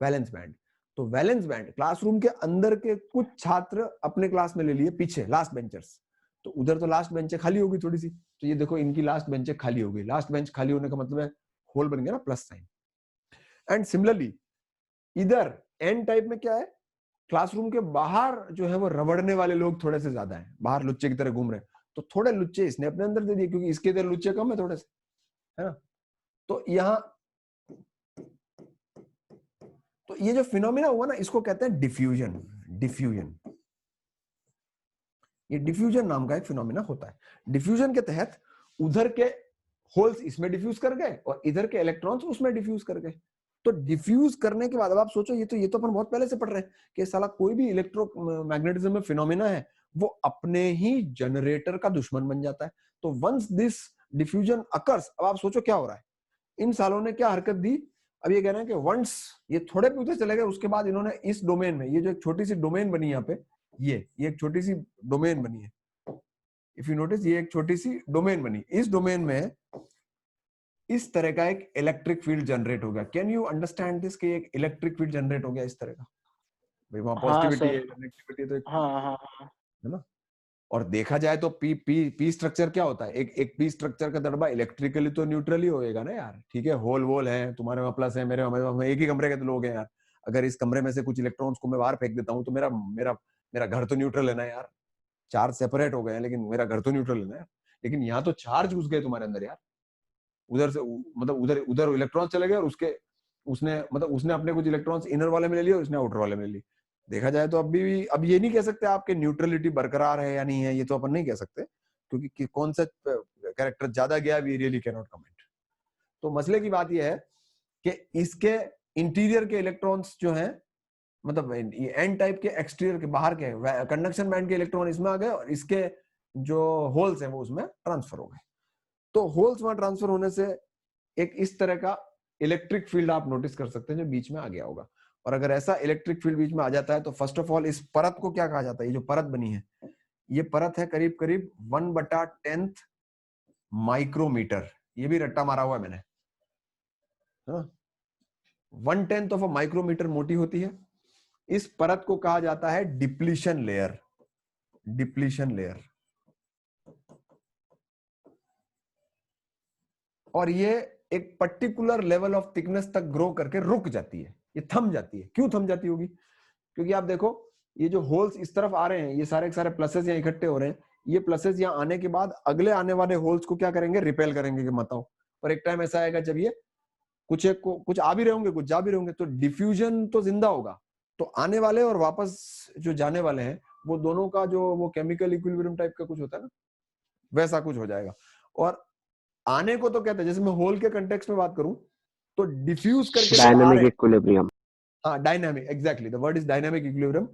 Valence band. तो वैलेंस बैंड क्लासरूम के अंदर के कुछ छात्र अपने क्लास में ले लिए पीछे, लास्ट बेंचर्स। तो उधर तो लास्ट बेंचें खाली होगी थोड़ी सी, तो ये देखो इनकी लास्ट बेंचें खाली हो गई। लास्ट बेंच खाली होने का मतलब है होल बन गया ना, प्लस साइन। एंड सिमिलरली इधर एन टाइप में क्या है? क्लासरूम के बाहर जो है वो रबड़ने वाले लोग थोड़े से ज्यादा हैं, बाहर लुच्चे की तरह घूम रहे हैं। तो थोड़े लुच्चे इसने अपने अंदर दे दिए, क्योंकि इसके इधर लुच्चे कम है थोड़े से, है ना। तो यहां तो ये जो फिनोमिना हुआ ना, इसको कहते हैं डिफ्यूजन। डिफ्यूजन, ये डिफ्यूजन नाम का एक फिनोमिना होता है। डिफ्यूजन के तहत उधर के होल्स इसमें डिफ्यूज कर गए और इधर के इलेक्ट्रॉन्स उसमें डिफ्यूज कर गए। तो डिफ्यूज करने के बाद अब आप सोचो, ये तो अपन बहुत पहले से पढ़ रहे हैं कि साला कोई भी इलेक्ट्रोमैग्नेटिज्म में फिनोमिना है वो अपने ही जनरेटर का दुश्मन बन जाता है। तो वंस दिस डिफ्यूजन अकर्स, अब आप सोचो क्या हो रहा है। इन सालों ने क्या हरकत दी? अब ये कह रहे हैं कि वंस ये थोड़े भी उधर चले गए, उसके बाद इन्होंने इस डोमेन में, ये जो एक छोटी सी डोमेन बनी यहाँ पे, ये एक छोटी सी डोमेन बनी है। इफ यू नोटिस, ये एक छोटी सी डोमेन बनी। इस डोमेन में इस तरह का एक इलेक्ट्रिक फील्ड जनरेट हो गया। कैन यू अंडरस्टैंड दिस कि एक इलेक्ट्रिक फील्ड जनरेट हो गया इस तरह का? भाई वहां पॉजिटिविटी है, नेगेटिविटी तो हाँ, है ना। और देखा जाए तो पी स्ट्रक्चर क्या होता है? एक पी स्ट्रक्चर का दड़बा इलेक्ट्रिकली तो न्यूट्रल ही होएगा ना यार। ठीक है, होल वोल है, तुम्हारे वहां प्लस है, मेरे वहां एक ही कमरे के तो लोग हैं यार। अगर इस कमरे में से कुछ इलेक्ट्रॉन्स को मैं बाहर फेंक देता हूँ तो मेरा मेरा मेरा घर तो न्यूट्रल है ना यार। चार्ज सेपरेट हो गए हैं लेकिन मेरा घर तो न्यूट्रल है ना यार। लेकिन यहाँ तो चार्ज घुस गए तुम्हारे अंदर यार। उधर से मतलब उधर इलेक्ट्रॉन चले गए और उसके उसने मतलब उसने अपने कुछ इलेक्ट्रॉन्स इनर वाले में ले लिए और उसने आउटर वाले में ले लिए। देखा जाए तो अभी भी अब ये नहीं कह सकते आपके न्यूट्रलिटी बरकरार है या नहीं है, ये तो अपन नहीं कह सकते क्योंकि कौन सा कैरेक्टर ज्यादा गया we really can not comment. तो मसले की बात यह है कि इसके इंटीरियर के इलेक्ट्रॉन्स जो हैं, मतलब एन टाइप के एक्सटीरियर के बाहर के कंडक्शन बैंड के इलेक्ट्रॉन इसमें आ गए और इसके जो होल्स हैं वो उसमें ट्रांसफर हो गए। तो होल्स वहां ट्रांसफर होने से एक इस तरह का इलेक्ट्रिक फील्ड आप नोटिस कर सकते हैं जो बीच में आ गया होगा। और अगर ऐसा इलेक्ट्रिक फील्ड बीच में आ जाता है तो फर्स्ट ऑफ ऑल इस परत को क्या कहा जाता है? ये जो परत बनी है, ये परत है करीब करीब 1/10 माइक्रोमीटर। ये भी रट्टा मारा हुआ है मैंने, 1/10 ऑफ अ माइक्रोमीटर मोटी होती है। इस परत को कहा जाता है डिप्लीशन लेयर। Depletion layer. और ये एक पर्टिकुलर लेवल ऑफ थिकनेस तक ग्रो करके रुक जाती है, ये थम जाती है। क्यों थम जाती होगी? क्योंकि आप देखो ये जो होल्स इस तरफ आ रहे हैं, ये सारे के सारे प्लसेस यहाँ इकट्ठे हो रहे हैं। ये प्लसेस यहाँ आने के बाद अगले आने वाले होल्स को क्या करेंगे? रिपेल करेंगे कि मत आओ। पर एक टाइम ऐसा आएगा जब ये कुछ आ भी रहे होंगे, कुछ जा भी रहे होंगे, तो डिफ्यूजन तो जिंदा होगा। तो आने वाले और वापस जो जाने वाले हैं वो दोनों का जो वो केमिकल इक्विलिब्रियम टाइप का कुछ होता है ना, वैसा कुछ हो जाएगा। और आने को तो कहते हैं, जैसे मैं होल के कंटेक्स्ट में बात करूं तो डिफ्यूज करके डायनामिक इक्विलिब्रियम। हाँ, dynamic, exactly the word is dynamic equilibrium.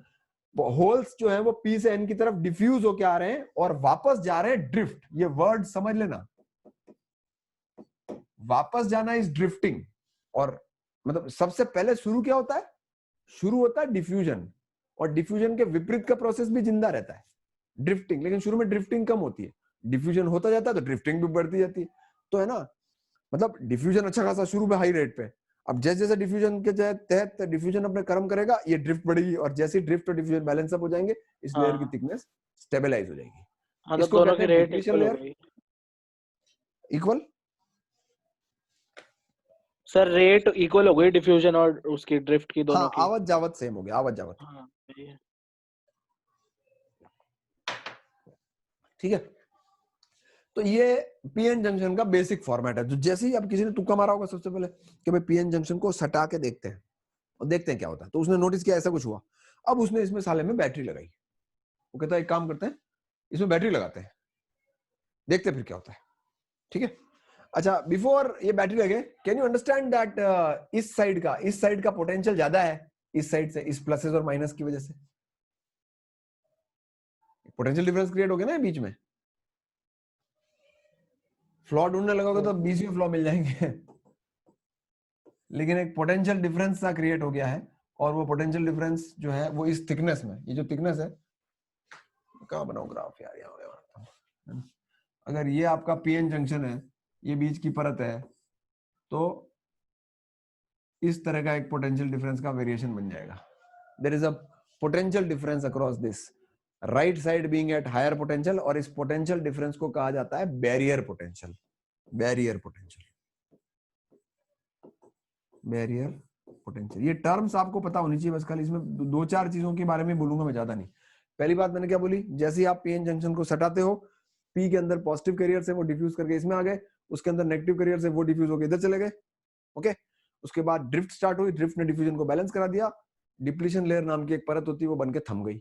Holes जो है वो पी से एन की तरफ डिफ्यूज होके आ रहे हैं और वापस जा रहे हैं ड्रिफ्ट। ये वर्ड समझ लेना, वापस जाना इज ड्रिफ्टिंग। और मतलब सबसे पहले शुरू क्या होता है? शुरू होता है डिफ्यूजन, और डिफ्यूजन के विपरीत का प्रोसेस भी जिंदा रहता है, ड्रिफ्टिंग। लेकिन शुरू में ड्रिफ्टिंग कम होती है, डिफ्यूजन होता जाता है तो ड्रिफ्टिंग भी बढ़ती जाती है। तो है ना, मतलब डिफ्यूजन अच्छा खासा शुरू में हाई रेट पे, अब जैसे जैसे डिफ्यूजन के तहत डिफ्यूजन अपने कर्म करेगा, ये ड्रिफ्ट बढ़ेगी, और जैसे ड्रिफ्ट और डिफ्यूजन बैलेंस अप हो जाएंगे इस लेयर की थिकनेस स्टेबलाइज हो जाएगी। मतलब दोनों की रेट इक्वल हो गई। इक्वल सर रेट इक्वल हो गई डिफ्यूजन और उसकी ड्रिफ्ट की, दोनों की। आवत जावत सेम हो गया, आवत जावत। हाँ, ठीक है। तो ये पीएन जंक्शन का बेसिक फॉर्मेट है। जो जैसे ही अब किसी ने तुक्का मारा होगा सबसे पहले कि भाई पीएन जंक्शन को सटा के देखते हैं और देखते हैं क्या होता है, तो उसने नोटिस किया ऐसा कुछ हुआ। अब उसने इसमें साले में बैटरी लगाई। वो कहता है एक काम करते हैं, इसमें बैटरी लगाते हैं, देखते हैं फिर क्या होता है। ठीक है। अच्छा, बिफोर ये बैटरी लगे, कैन यू अंडरस्टैंड दैट इस साइड का पोटेंशियल ज्यादा है इस साइड से, इस प्लसेस और माइनस की वजह से पोटेंशियल डिफरेंस क्रिएट हो गया ना बीच में। फ्लॉ ढूंढने लगोगे तो 20 फ्लॉ मिल जाएंगे, लेकिन एक पोटेंशियल डिफरेंस सा क्रिएट हो गया है। और वो पोटेंशियल डिफरेंस जो है वो इस थिकनेस में, ये जो थिकनेस है, कहाँ बनाऊं ग्राफ यार, यहाँ अगर ये आपका पीएन जंक्शन है, ये बीच की परत है, तो इस तरह का एक पोटेंशियल डिफरेंस का वेरिएशन बन जाएगा। There is a potential difference across this, right side being at higher potential, और इस पोटेंशियल डिफरेंस को कहा जाता है barrier potential. Barrier potential, barrier potential, ये टर्म्स आपको पता होनी चाहिए बस। खाली इसमें दो चार चीजों के बारे में बोलूंगा मैं, ज्यादा नहीं। पहली बात मैंने क्या बोली, जैसे ही आप पीएन जंक्शन को सटाते हो, पी के अंदर पॉजिटिव कैरियर से वो डिफ्यूज करके इसमें आ गए, उसके अंदर नेगेटिव कैरियर से वो डिफ्यूज होकर इधर चले गए। ओके, उसके बाद ड्रिफ्ट स्टार्ट हुई, ड्रिफ्ट ने डिफ्यूजन को बैलेंस करा दिया, डिप्लीशन लेयर नाम की एक परत होती है वो बनके थम गई।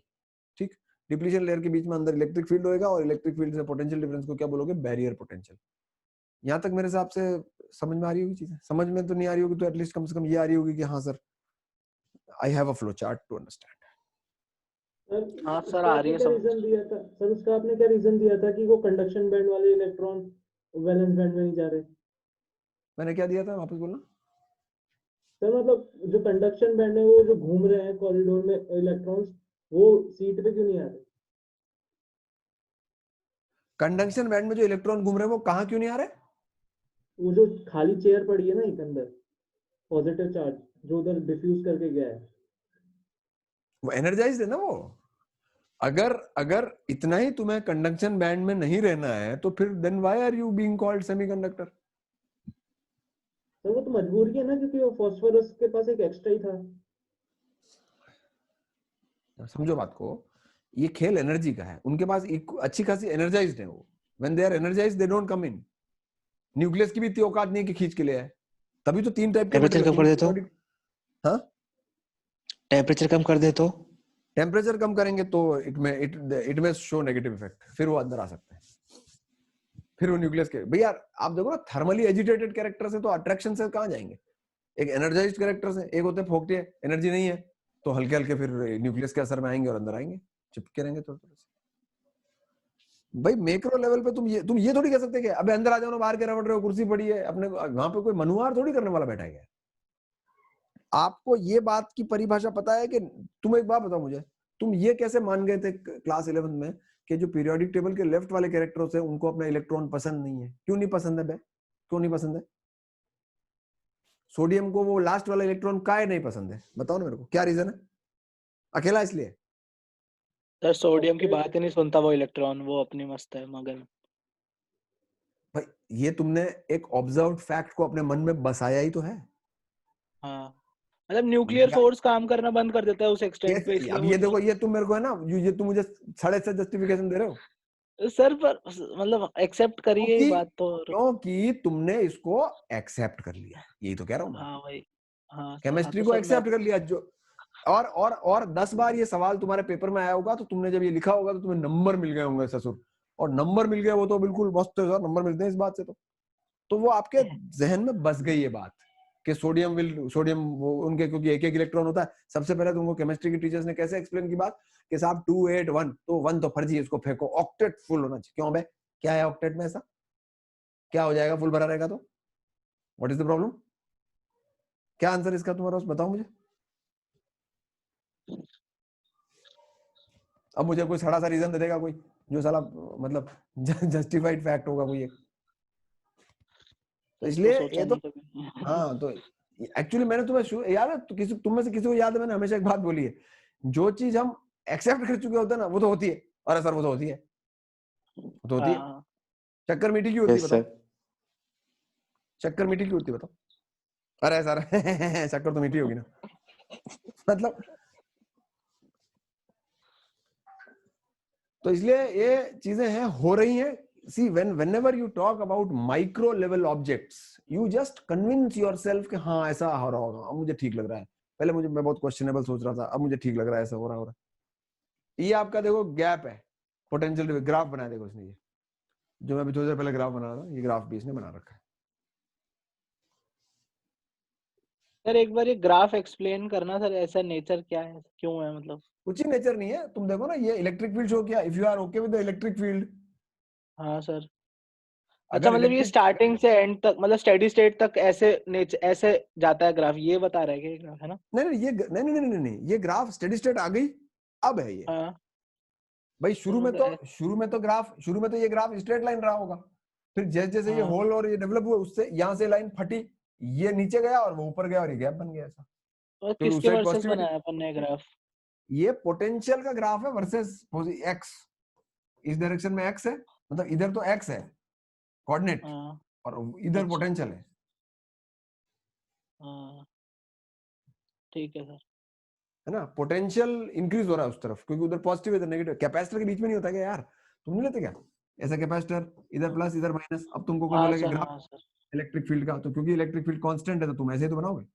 ठीक, डिप्लीशन लेयर के बीच में अंदर इलेक्ट्रिक फील्ड होएगा, और इलेक्ट्रिक फील्ड से पोटेंशियल डिफरेंस को क्या बोलोगे? Barrier potential. यहाँ तक मेरे हिसाब से समझ में आ रही होगी चीजें। समझ में तो नहीं आ रही होगी तो एटलीस्ट कम से कम ये आ रही होगी कि हाँ sir, I have a flow chart to understand. हाँ सर, आ रही है समझ। रीजन दिया था सर, उसका आपने क्या रीजन दिया था कि वो कंडक्शन बैंड वाले इलेक्ट्रॉन वैलेंस बैंड में नहीं जा रहे? मैंने क्या दिया था, वापस बोलना सर। मतलब जो कंडक्शन बैंड है वो जो घूम रहे हैं कॉरिडोर में इलेक्ट्रॉन्स, वो सीट पे क्यों नहीं आ रहे? कंडक्शन बैंड में जो इलेक्ट्रॉन घूम रहे हैं वो कहाँ क्यों नहीं आ रहे? वो जो खाली चेयर पड़ी है ना एक अंदर, पॉजिटिव चार्ज जो उधर डिफ्यूज करके गया है, वो एनर्जाइज्ड है ना वो। अगर इतना ही तुम्हें कंडक्शन बैंड में नहीं रहना है तो फिर then why are you being called semiconductor? तो वो तो मजबूरी है ना, क्योंकि वो फास्फोरस के पास एक एक्स्ट्रा ही था। समझो बात को, ये खेल एनर्जी का है। उनके पास अच्छी खासी एनर्जाइज्ड है वो। When they are energised they don't come in. Nucleus की भी इतनी औकात नहीं है कि खींच के ले आए, तभी तो 3 टाइप के टेम्परेचर मेटल कम कर दे तो periodic, हाँ टेम्परेचर कम कर दे तो टेम्परेचर कम करेंगे तो इट में शो नेगेटिव इफेक्ट, फिर वो अंदर आ सकते हैं, फिर वो न्यूक्लियस के भैया आप देखो ना थर्मली एजिटेटेड कैरेक्टर से तो अट्रैक्शन से कहाँ जाएंगे, एक एनर्जाइज्ड कैरेक्टर से, एक होते हैं फोकटे एनर्जी नहीं है तो हल्के हल्के फिर न्यूक्लियस के असर में आएंगे और अंदर आएंगे, चिपके रहेंगे थोड़े थोड़े से। भाई मैक्रो लेवल पे तुम ये थोड़ी कह सकते कि अबे अंदर आ जाओ ना, बाहर के रवट रहे हो, कुर्सी पड़ी है अपने, वहां पे कोई मनुआर थोड़ी करने वाला बैठा है। आपको ये बात की परिभाषा पता है कि तुम एक बात बताओ मुझे, तुम ये कैसे मान गए थे क्लास 11 में कि जो पीरियोडिक टेबल के लेफ्ट वाले कैरेक्टर्स है उनको अपना इलेक्ट्रॉन पसंद नहीं है? क्यों नहीं पसंद है बे? क्यों नहीं पसंद है? सोडियम को वो लास्ट वाला इलेक्ट्रॉन काहे नहीं पसंद है? बताओ ना मेरे को, क्या रीजन है? अकेला इसलिए? सर सोडियम की बात ही नहीं सुनता वो इलेक्ट्रॉन, वो अपनी मस्त है मगन। भाई ये तुमने एक ऑब्जर्व्ड फैक्ट को अपने मन में बसाया ही तो है। हाँ मतलब न्यूक्लियर फोर्स काम करना बंद कर देता है उस एक्सटेंट पे, इसलिए अब वो ये देखो, ये तुम मेरे को है ना, ये तुम मुझे साढ़े से जस्टिफिकेशन दे रहे हो सर पर मतलब एक्सेप्ट करिए ये बात तो। क्योंकि तुमने इसको एक्सेप्ट कर लिया, यही तो कह रहा हूं मैं। हाँ भाई, हाँ केमिस्ट्री तो को सर एक्सेप्ट कर लिया जो, और 10 बार ये सवाल तुम्हारे पेपर में आया होगा तो तुमने जब ये लिखा होगा तो तुम्हें नंबर मिल गए होंगे ससुर, और नंबर मिल गए वो तो बिल्कुल मस्त है, नंबर मिलते हैं इस बात से तो वो आपके जहन में बस गई ये बात कि सोडियम वो उनके, क्योंकि एक एक इलेक्ट्रॉन होता है। सबसे पहले तुमको केमिस्ट्री के टीचर्स ने कैसे एक्सप्लेन की बात कि साहब 2 8 1, तो 1 तो फर्जी है, उसको फेंको, ऑक्टेट फुल होना चाहिए। क्यों बे, क्या है ऑक्टेट में ऐसा, क्या हो जाएगा फुल भरा रहेगा तो? What is the problem? क्या आंसर इसका तुम्हारा, बताओ मुझे। अब मुझे कोई सड़ा सा रीजन दे देगा कोई, जो साला मतलब जस्टिफाइड फैक्ट होगा कोई एक, तो इसलिए ये तो हाँ, तो एक्चुअली मैंने तुम्हें याद है, तो किसी तुम में से किसी को याद है, मैंने हमेशा एक बात बोली है, जो चीज हम एक्सेप्ट कर चुके होते हैं ना वो तो होती है, अरे सर वो तो होती है, वो तो होती है। शक्कर मीठी क्यों होती है बताओ? शक्कर मीठी क्यों होती है बताओ? अरे सर शक्कर तो मीठी होगी ना मतलब, तो इसलिए ये चीजें हैं, हो रही हैं। See, whenever you talk about micro level objects, you just convince yourself कि हाँ ऐसा हो रहा होगा, अब मुझे ठीक लग रहा है। पहले मैं बहुत क्वेश्चनेबल सोच रहा था, अब मुझे ठीक लग रहा है, ऐसा हो रहा है। ये आपका देखो गैप है, पोटेंशियल ग्राफ बनाया देखो इसने, ये जो मैं अभी थोड़ी देर पहले ग्राफ बना रहा था, ये ग्राफ भी इसने बना रखा है। सर एक बार ये ग्राफ एक्सप्लेन करना सर, ऐसा नेचर क्या है, क्यों है, मतलब कुछ ही नेचर नहीं है, तुम देखो ना ये इलेक्ट्रिक फील्ड शो किया, if you are okay with the electric field. हाँ सर, अच्छा अगर मतलब ये स्टार्टिंग से एंड तक, मतलब स्टेडी स्टेट तक ऐसे जाता है ग्राफ, ये बता रहा है कि ग्राफ है ना? नहीं, ये ग्राफ स्टेडी स्टेट आ गई अब है ये। हाँ भाई शुरू में तो ये ग्राफ स्ट्रेट लाइन रहा होगा, फिर जैसे जैसे ये होल और ये डेवलप हुआ, उससे यहाँ से लाइन फटी, ये नीचे गया और वो ऊपर गया और ये गैप बन गया ऐसा। तो किसके वर्सेस बनाया अपन ने ग्राफ? ये पोटेंशियल का ग्राफ है वर्सेस एक्स, इस डायरेक्शन में एक्स है, मतलब इधर तो एक्स है कोऑर्डिनेट, और इधर पोटेंशियल है। ठीक है सर, है ना, पोटेंशियल इंक्रीज हो रहा है उस तरफ, क्योंकि उधर पॉजिटिव इधर नेगेटिव। कैपेसिटर के बीच में नहीं होता क्या यार, तुम नहीं लेते क्या ऐसा कैपेसिटर, इधर प्लस इधर माइनस? अब तुमको कोई बोलेगा ग्राफ इलेक्ट्रिक फील्ड का, तो क्योंकि इलेक्ट्रिक फील्ड कांस्टेंट है तो तुम ऐसे ही तो बनाओगे।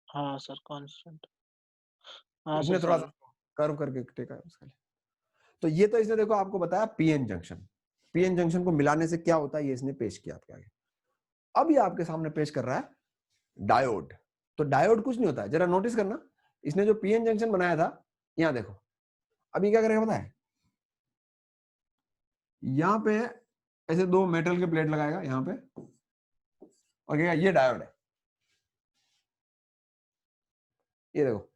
हाँ सर कांस्टेंट, हाँ इसने सर थोड़ा सा कर्व करके टेका है उसके लिए। तो ये तो इसने देखो आपको बताया पीएन जंक्शन, पीएन जंक्शन को मिलाने से क्या होता है ये इसने पेश किया आपके आगे। अब ये आपके सामने पेश कर रहा है डायोड। तो डायोड कुछ नहीं होता है, जरा नोटिस करना, इसने जो पीएन जंक्शन बनाया था, यहां देखो, अभी क्या करेगा पता है, यहां पे ऐसे 2 मेटल के प्लेट लगाएगा यहां पे, और कहेगा ये डायोड है, ये देखो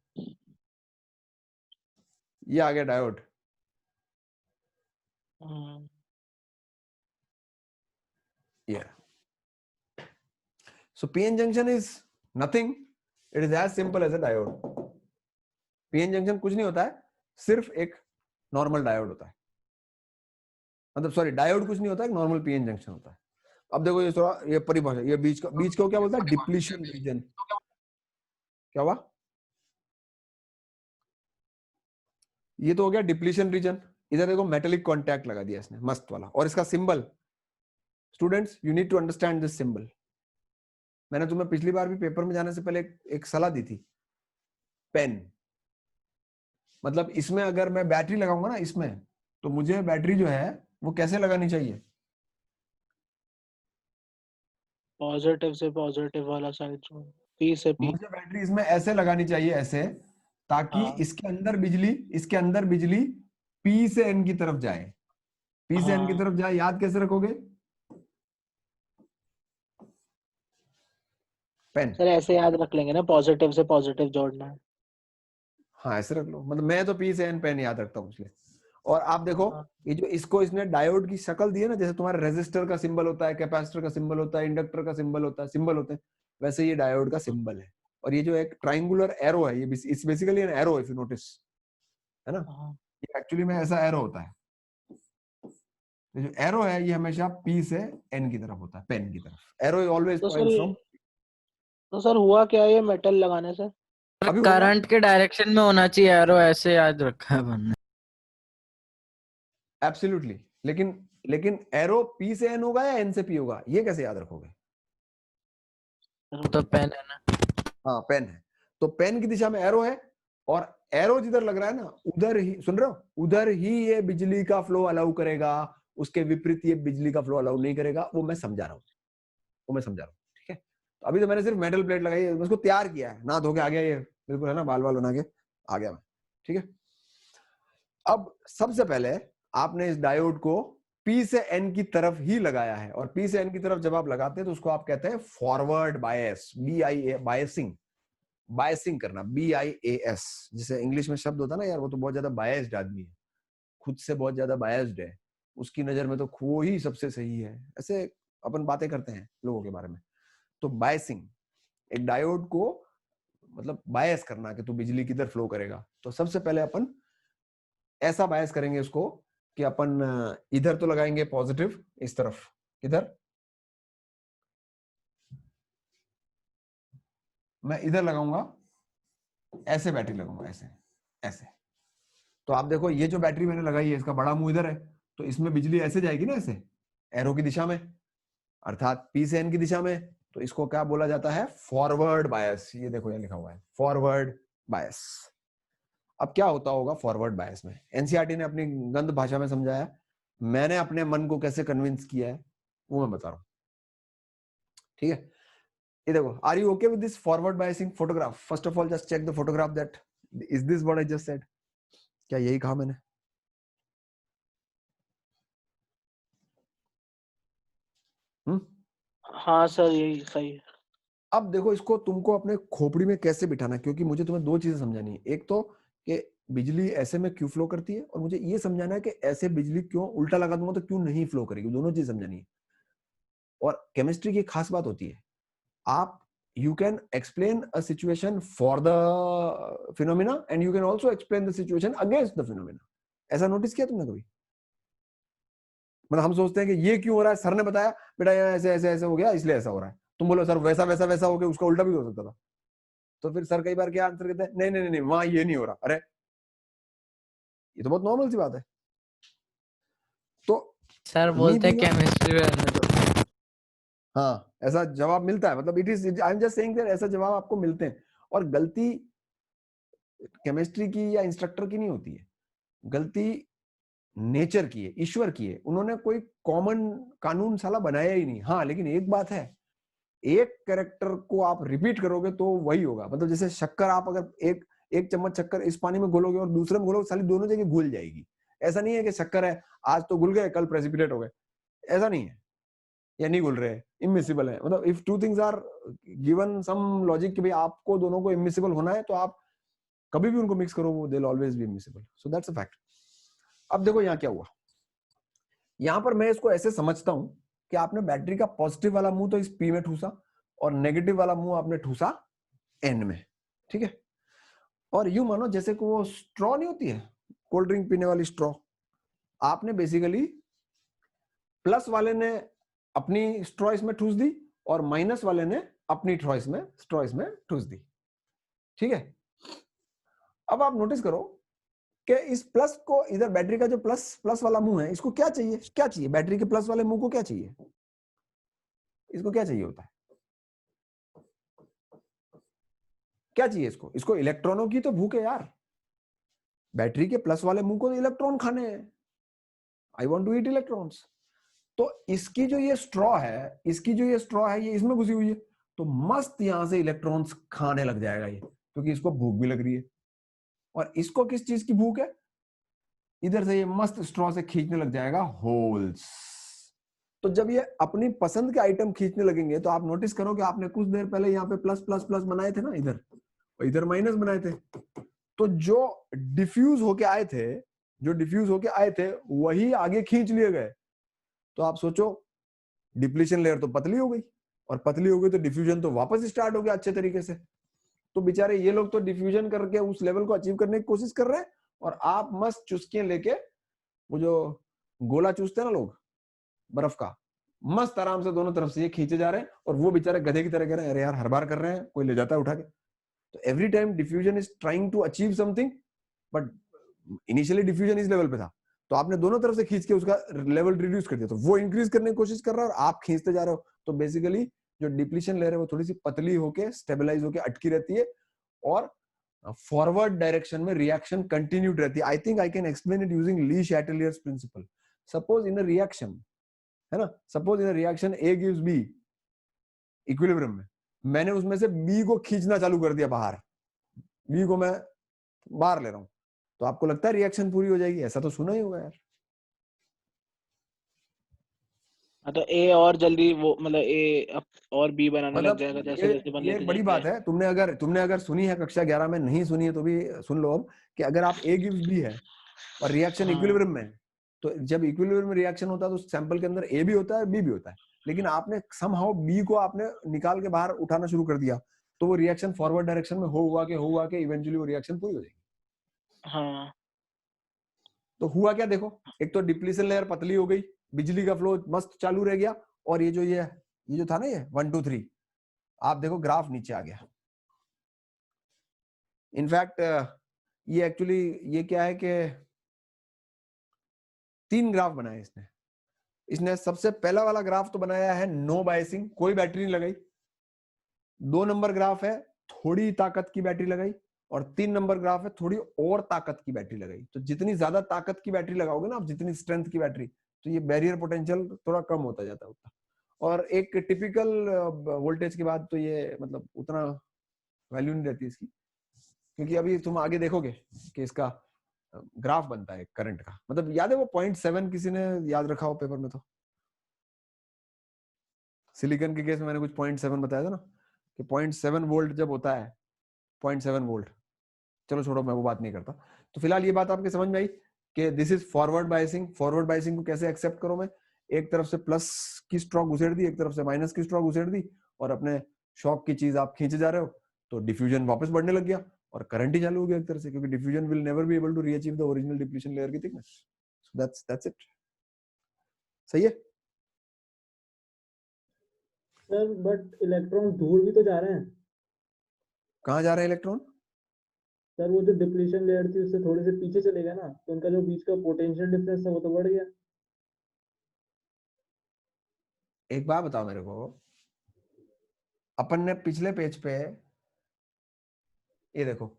ये आ गया diode. Yeah. So PN junction is nothing. It is as simple as a diode. PN junction कुछ नहीं होता है, सिर्फ एक नॉर्मल डायोड होता है, मतलब सॉरी डायोड कुछ नहीं होता है, एक नॉर्मल PN जंक्शन होता है। अब देखो ये थोड़ा ये परिभाषा, ये बीच को क्या बोलता है, डिप्लीशन रीजन। क्या हुआ, ये तो हो गया डिप्लीशन रीजन। इधर देखो मेटेलिक कॉन्टैक्ट लगा दिया इसने मस्त वाला, और इसका symbol, students you need to understand this symbol, मैंने तुम्हें पिछली बार भी पेपर में जाने से पहले एक सलाह दी थी, पेन। मतलब इसमें अगर मैं बैटरी लगाऊंगा ना इसमें, तो मुझे बैटरी जो है वो कैसे लगानी चाहिए? पॉजिटिव से पॉजिटिव वाला साइड जो पी से पी। मुझे बैटरी इसमें ऐसे लगानी चाहिए, ऐसे, ताकि हाँ इसके अंदर बिजली पी से एन की तरफ जाए। पी से एन की हाँ तरफ जाए, याद कैसे रखोगे? पेन। सर, ऐसे याद रख लेंगे ना, पॉजिटिव से पॉजिटिव जोड़ना है। हाँ ऐसे रख लो, मतलब मैं तो पी से एन पेन याद रखता हूँ इसलिए। और आप देखो, हाँ ये जो इसको इसने डायोड की शक्ल दी है ना, जैसे तुम्हारे रेजिस्टर का सिंबल होता है, कैपेसिटर का सिंबल होता है, इंडक्टर का सिंबल होता है, सिंबल होते हैं, वैसे ये डायोड का सिंबल है। और ये जो एक ट्राइंगुलर एरो है, ये it's basically an arrow, if you notice, है ना? हाँ। ये एक्चुअली में ऐसा एरो होता है। ये जो एरो है ये हमेशा पी से एन की तरफ होता है, पेन की तरफ। एरो ऑलवेज तो पॉइंट्स फ्रॉम। सर हुआ क्या ये मेटल लगाने से? अभी होगा। करंट के डायरेक्शन में होना चाहिए एरो, ऐसे याद रखा है बनने। एब्सोल्युटली, लेकिन एरो पी से एन होगा या एन से पी होगा, ये कैसे याद रखोगे? तो पेन है ना। हाँ पेन है, तो पेन की दिशा में एरो है, और एरो जिधर लग रहा है ना, उधर ही, सुन रहे हो, उधर ही ये बिजली का फ्लो अलाउ करेगा, उसके विपरीत ये बिजली का फ्लो अलाउ नहीं करेगा। वो मैं समझा रहा हूँ, ठीक है? तो अभी तो मैंने सिर्फ मेटल प्लेट लगाई है, उसको तैयार किया है, ना धो के आ गया ये, बिल्कुल, है ना, बाल बना के आ गया मैं, ठीक है? अब सबसे पहले आपने इस डायोड को पी से एन की तरफ ही लगाया है, और पी से एन की तरफ जब आप लगाते हैं तो उसको आप कहते हैं फॉरवर्ड बायस, BIA, बायसिंग करना, BIAS। जैसे इंग्लिश में शब्द होता है ना, यार वो तो बहुत ज्यादा बायस्ड आदमी है, खुद से बहुत ज्यादा बायस्ड है, उसकी नजर में तो वो ही सबसे सही है, ऐसे अपन बातें करते हैं लोगों के बारे में। तो बायसिंग, एक डायोड को मतलब बायस करना कि तू बिजली किधर फ्लो करेगा। तो सबसे पहले अपन ऐसा बायस करेंगे उसको कि अपन इधर तो लगाएंगे पॉजिटिव, इस तरफ, इधर मैं इधर लगाऊंगा, ऐसे बैटरी लगाऊंगा, ऐसे ऐसे। तो आप देखो, ये जो बैटरी मैंने लगाई है इसका बड़ा मुंह इधर है, तो इसमें बिजली ऐसे जाएगी ना, ऐसे एरो की दिशा में, अर्थात पी से एन की दिशा में। तो इसको क्या बोला जाता है? Forward bias. ये देखो यहाँ लिखा हुआ है फॉरवर्ड बायस। अब क्या होता होगा फॉरवर्ड बायस में? एनसीईआरटी ने अपनी गंद भाषा में समझाया, मैंने अपने मन को कैसे कन्विंस किया है वो मैं बता रहा हूं, ठीक है? ये देखो, are you okay with this forward biasing photograph? First of all just check the photograph, that is this what I just said? क्या यही कहा मैंने? हाँ सर, यही सही है। अब देखो, इसको तुमको अपने खोपड़ी में कैसे बिठाना है, क्योंकि मुझे तुम्हें दो चीजें समझानी है। एक तो कि बिजली ऐसे में क्यों फ्लो करती है, और मुझे ये समझाना है कि ऐसे बिजली क्यों उल्टा लगा दूंगा तो क्यों नहीं फ्लो करेगी। दोनों चीज समझानी है। और केमिस्ट्री की खास बात होती है, आप you can explain a situation for the phenomena and you can also explain the situation against the phenomena. ऐसा नोटिस किया तुमने कभी? मतलब हम सोचते हैं कि ये क्यों हो रहा है, सर ने बताया बेटा यहाँ ऐसे ऐसे ऐसे हो गया इसलिए ऐसा हो रहा है, तुम बोलो सर वैसा वैसा वैसा हो गया, उसका उल्टा भी हो सकता था। तो फिर सर कई बार क्या आंसर कहते हैं, नहीं नहीं नहीं वहां ये नहीं हो रहा। अरे ये तो बहुत नॉर्मल सी बात है। तो सर बोलते हैं केमिस्ट्री में। हाँ ऐसा जवाब मिलता है, मतलब it is, I am just saying that ऐसा जवाब आपको मिलते हैं। और गलती केमिस्ट्री की या इंस्ट्रक्टर की नहीं होती है, गलती नेचर की है, ईश्वर की है। उन्होंने कोई कॉमन कानून साला बनाया ही नहीं। हाँ लेकिन एक बात है, एक कैरेक्टर को आप रिपीट करोगे तो वही होगा। मतलब जैसे शक्कर, आप अगर एक चम्मच शक्कर इस पानी में घोलोगे और दूसरे में घोलोगे, साली दोनों जगह घुल जाएगी। ऐसा नहीं है कि शक्कर है आज तो घुल गए कल प्रेसिपिटेट हो गए, ऐसा नहीं है, या नहीं घुल रहे, इमिसिबल है। मतलब if two things are given some logic कि भाई आपको दोनों को इमिसिबल होना है, तो आप कभी भी उनको मिक्स करो, वो they will always be immiscible. So that's a fact. अब देखो यहाँ क्या हुआ, यहां पर मैं इसको ऐसे समझता हूं कि आपने बैटरी का पॉजिटिव वाला मुंह तो इस पी में ठूसा, और नेगेटिव वाला मुंह आपने ठूसा एन में, ठीक है? और यूं मानो जैसे कि वो स्ट्रॉ नहीं होती है, कोल्ड ड्रिंक पीने वाली स्ट्रॉ, आपने बेसिकली प्लस वाले ने अपनी स्ट्रॉ इसमें ठूस दी, और माइनस वाले ने अपनी स्ट्रॉ इसमें ठूस दी, ठीक है? अब आप नोटिस करो कि इस प्लस को, इधर बैटरी का जो प्लस वाला मुंह है, इसको क्या चाहिए बैटरी के प्लस वाले मुंह को क्या चाहिए? इसको क्या चाहिए होता है? क्या चाहिए इसको? इसको इलेक्ट्रॉनों की तो भूख है यार, बैटरी के प्लस वाले मुंह को तो इलेक्ट्रॉन खाने हैं, I want to eat electrons. तो इसकी जो ये स्ट्रॉ है, ये इसमें घुसी हुई है, तो मस्त यहां से इलेक्ट्रॉन्स खाने लग जाएगा ये, क्योंकि इसको भूख भी लग रही है। और इसको किस चीज की भूख है? इधर से ये मस्त स्ट्रॉ से खींचने लग जाएगा होल्स। तो जब ये अपनी पसंद के आइटम खींचने लगेंगे तो आप नोटिस करो कि आपने कुछ देर पहले यहाँ पे प्लस प्लस प्लस बनाए थे ना, इधर, और इधर माइनस बनाए थे। तो जो डिफ्यूज होके आए थे वही आगे खींच लिए गए। तो आप सोचो, डिप्लीशन लेयर तो पतली हो गई, और पतली हो गई तो डिफ्यूजन तो वापस स्टार्ट हो गया अच्छे तरीके से। तो बेचारे ये लोग तो डिफ्यूजन करके उस लेवल को अचीव करने की कोशिश कर रहे हैं, और आप मस्त चुस्कियां लेके, वो जो गोला चूसते हैं ना लोग बर्फ का, मस्त आराम से दोनों तरफ से ये खींचे जा रहे हैं, और वो बेचारे गधे की तरह कह रहे हैं अरे यार हर बार कर रहे हैं, कोई ले जाता है उठा के। तो every time diffusion is trying to achieve something, but initially diffusion इस लेवल पे था, तो आपने दोनों तरफ से खींच के उसका लेवल रिड्यूस कर दिया, तो वो इंक्रीज करने की कोशिश कर रहा है और आप खींचते जा रहे हो। तो बेसिकली जो डिप्लीशन लेयर है वो थोड़ी सी पतली होके स्टेबलाइज होके अटकी रहती है, और फॉरवर्ड डायरेक्शन में रिएक्शन कंटिन्यूड रहती है। I think I can explain it using le Chatelier's principle. Suppose in a reaction, है ना, suppose in a reaction A gives B equilibrium में, मैंने उसमें से बी को खींचना चालू कर दिया बाहर, बी को मैं बाहर ले रहा हूं, तो आपको लगता है रिएक्शन पूरी हो जाएगी? ऐसा तो सुना ही होगा यार। हाँ, तो ए और जल्दी वो मतलब ए और बी बनाने लग मतलब जाएगा जैसे जैसे बन ये लेते एक बड़ी बात है, तुमने अगर सुनी है कक्षा 11 में, नहीं सुनी है तो भी सुन लो अब, कि अगर आप ए गिव्स बी है और रिएक्शन हाँ। इक्विलिब्रियम में है, तो जब इक्विलिब्रियम में रिएक्शन होता है तो सैंपल के अंदर ए भी होता है बी भी होता है, लेकिन आपने समहाउ बी को आपने निकाल के बाहर उठाना शुरू कर दिया, तो वो रिएक्शन फॉरवर्ड डायरेक्शन में हुआ के इवेंचुअली वो रिएक्शन पूरी हो जाएगी। हाँ। तो हुआ क्या देखो, एक तो डिप्लीशन लेयर पतली हो गई, बिजली का फ्लो मस्त चालू रह गया, और ये जो था ना, ये 1 2 3, आप देखो ग्राफ नीचे आ गया। इनफैक्ट ये एक्चुअली ये क्या है कि 3 ग्राफ बनाए इसने सबसे पहला वाला ग्राफ तो बनाया है नो बायसिंग, कोई बैटरी नहीं लगाई। 2 नंबर ग्राफ है थोड़ी ताकत की बैटरी लगाई, और 3 नंबर ग्राफ है थोड़ी और ताकत की बैटरी लगाई। तो जितनी ज्यादा ताकत की बैटरी लगाओगे ना आप, जितनी स्ट्रेंथ की बैटरी, तो ये बैरियर पोटेंशियल थोड़ा कम होता जाता है उतना। और एक टिपिकल वोल्टेज के बाद तो ये मतलब उतना वैल्यू नहीं रहती इसकी, क्योंकि अभी तुम आगे देखोगे कि इसका ग्राफ बनता है करंट का, मतलब याद है वो 0.7 किसी ने याद रखा हो पेपर में? तो सिलिकॉन के केस में मैंने कुछ 0.7 बताया था ना, कि 0.7 वोल्ट जब होता है, 0.7 वोल्ट, चलो छोड़ो मैं वो बात नहीं करता। तो फिलहाल ये बात आपके समझ में आई कि this is forward biasing. Forward biasing को कैसे एक्सेप्ट करो? मैं एक तरफ से प्लस की स्ट्रोक घुसेड़ दी, एक तरफ से माइनस की स्ट्रोक घुसेड़ दी, और अपने शॉक की चीज आप खींचे जा रहे हो, तो डिफ्यूजन वापस बढ़ने लग गया और करंट ही चालू हो गया एक तरह से, क्योंकि diffusion will never be able to reachieve the original depletion layer की थिकनेस। So that's it. सही है सर बट इलेक्ट्रॉन दूर भी तो जा रहे हैं। कहाँ जा रहे हैं इलेक्ट्रॉन? सर वो जो डिप्लीशन लेयर थी उससे थोड़े से पीछे चले गए ना, तो उनका जो बीच का पोटेंशियल डिफरेंस था वो तो बढ़ गया। एक बात बताओ मेरे को, अपन ने पिछले पेज पे ये देखो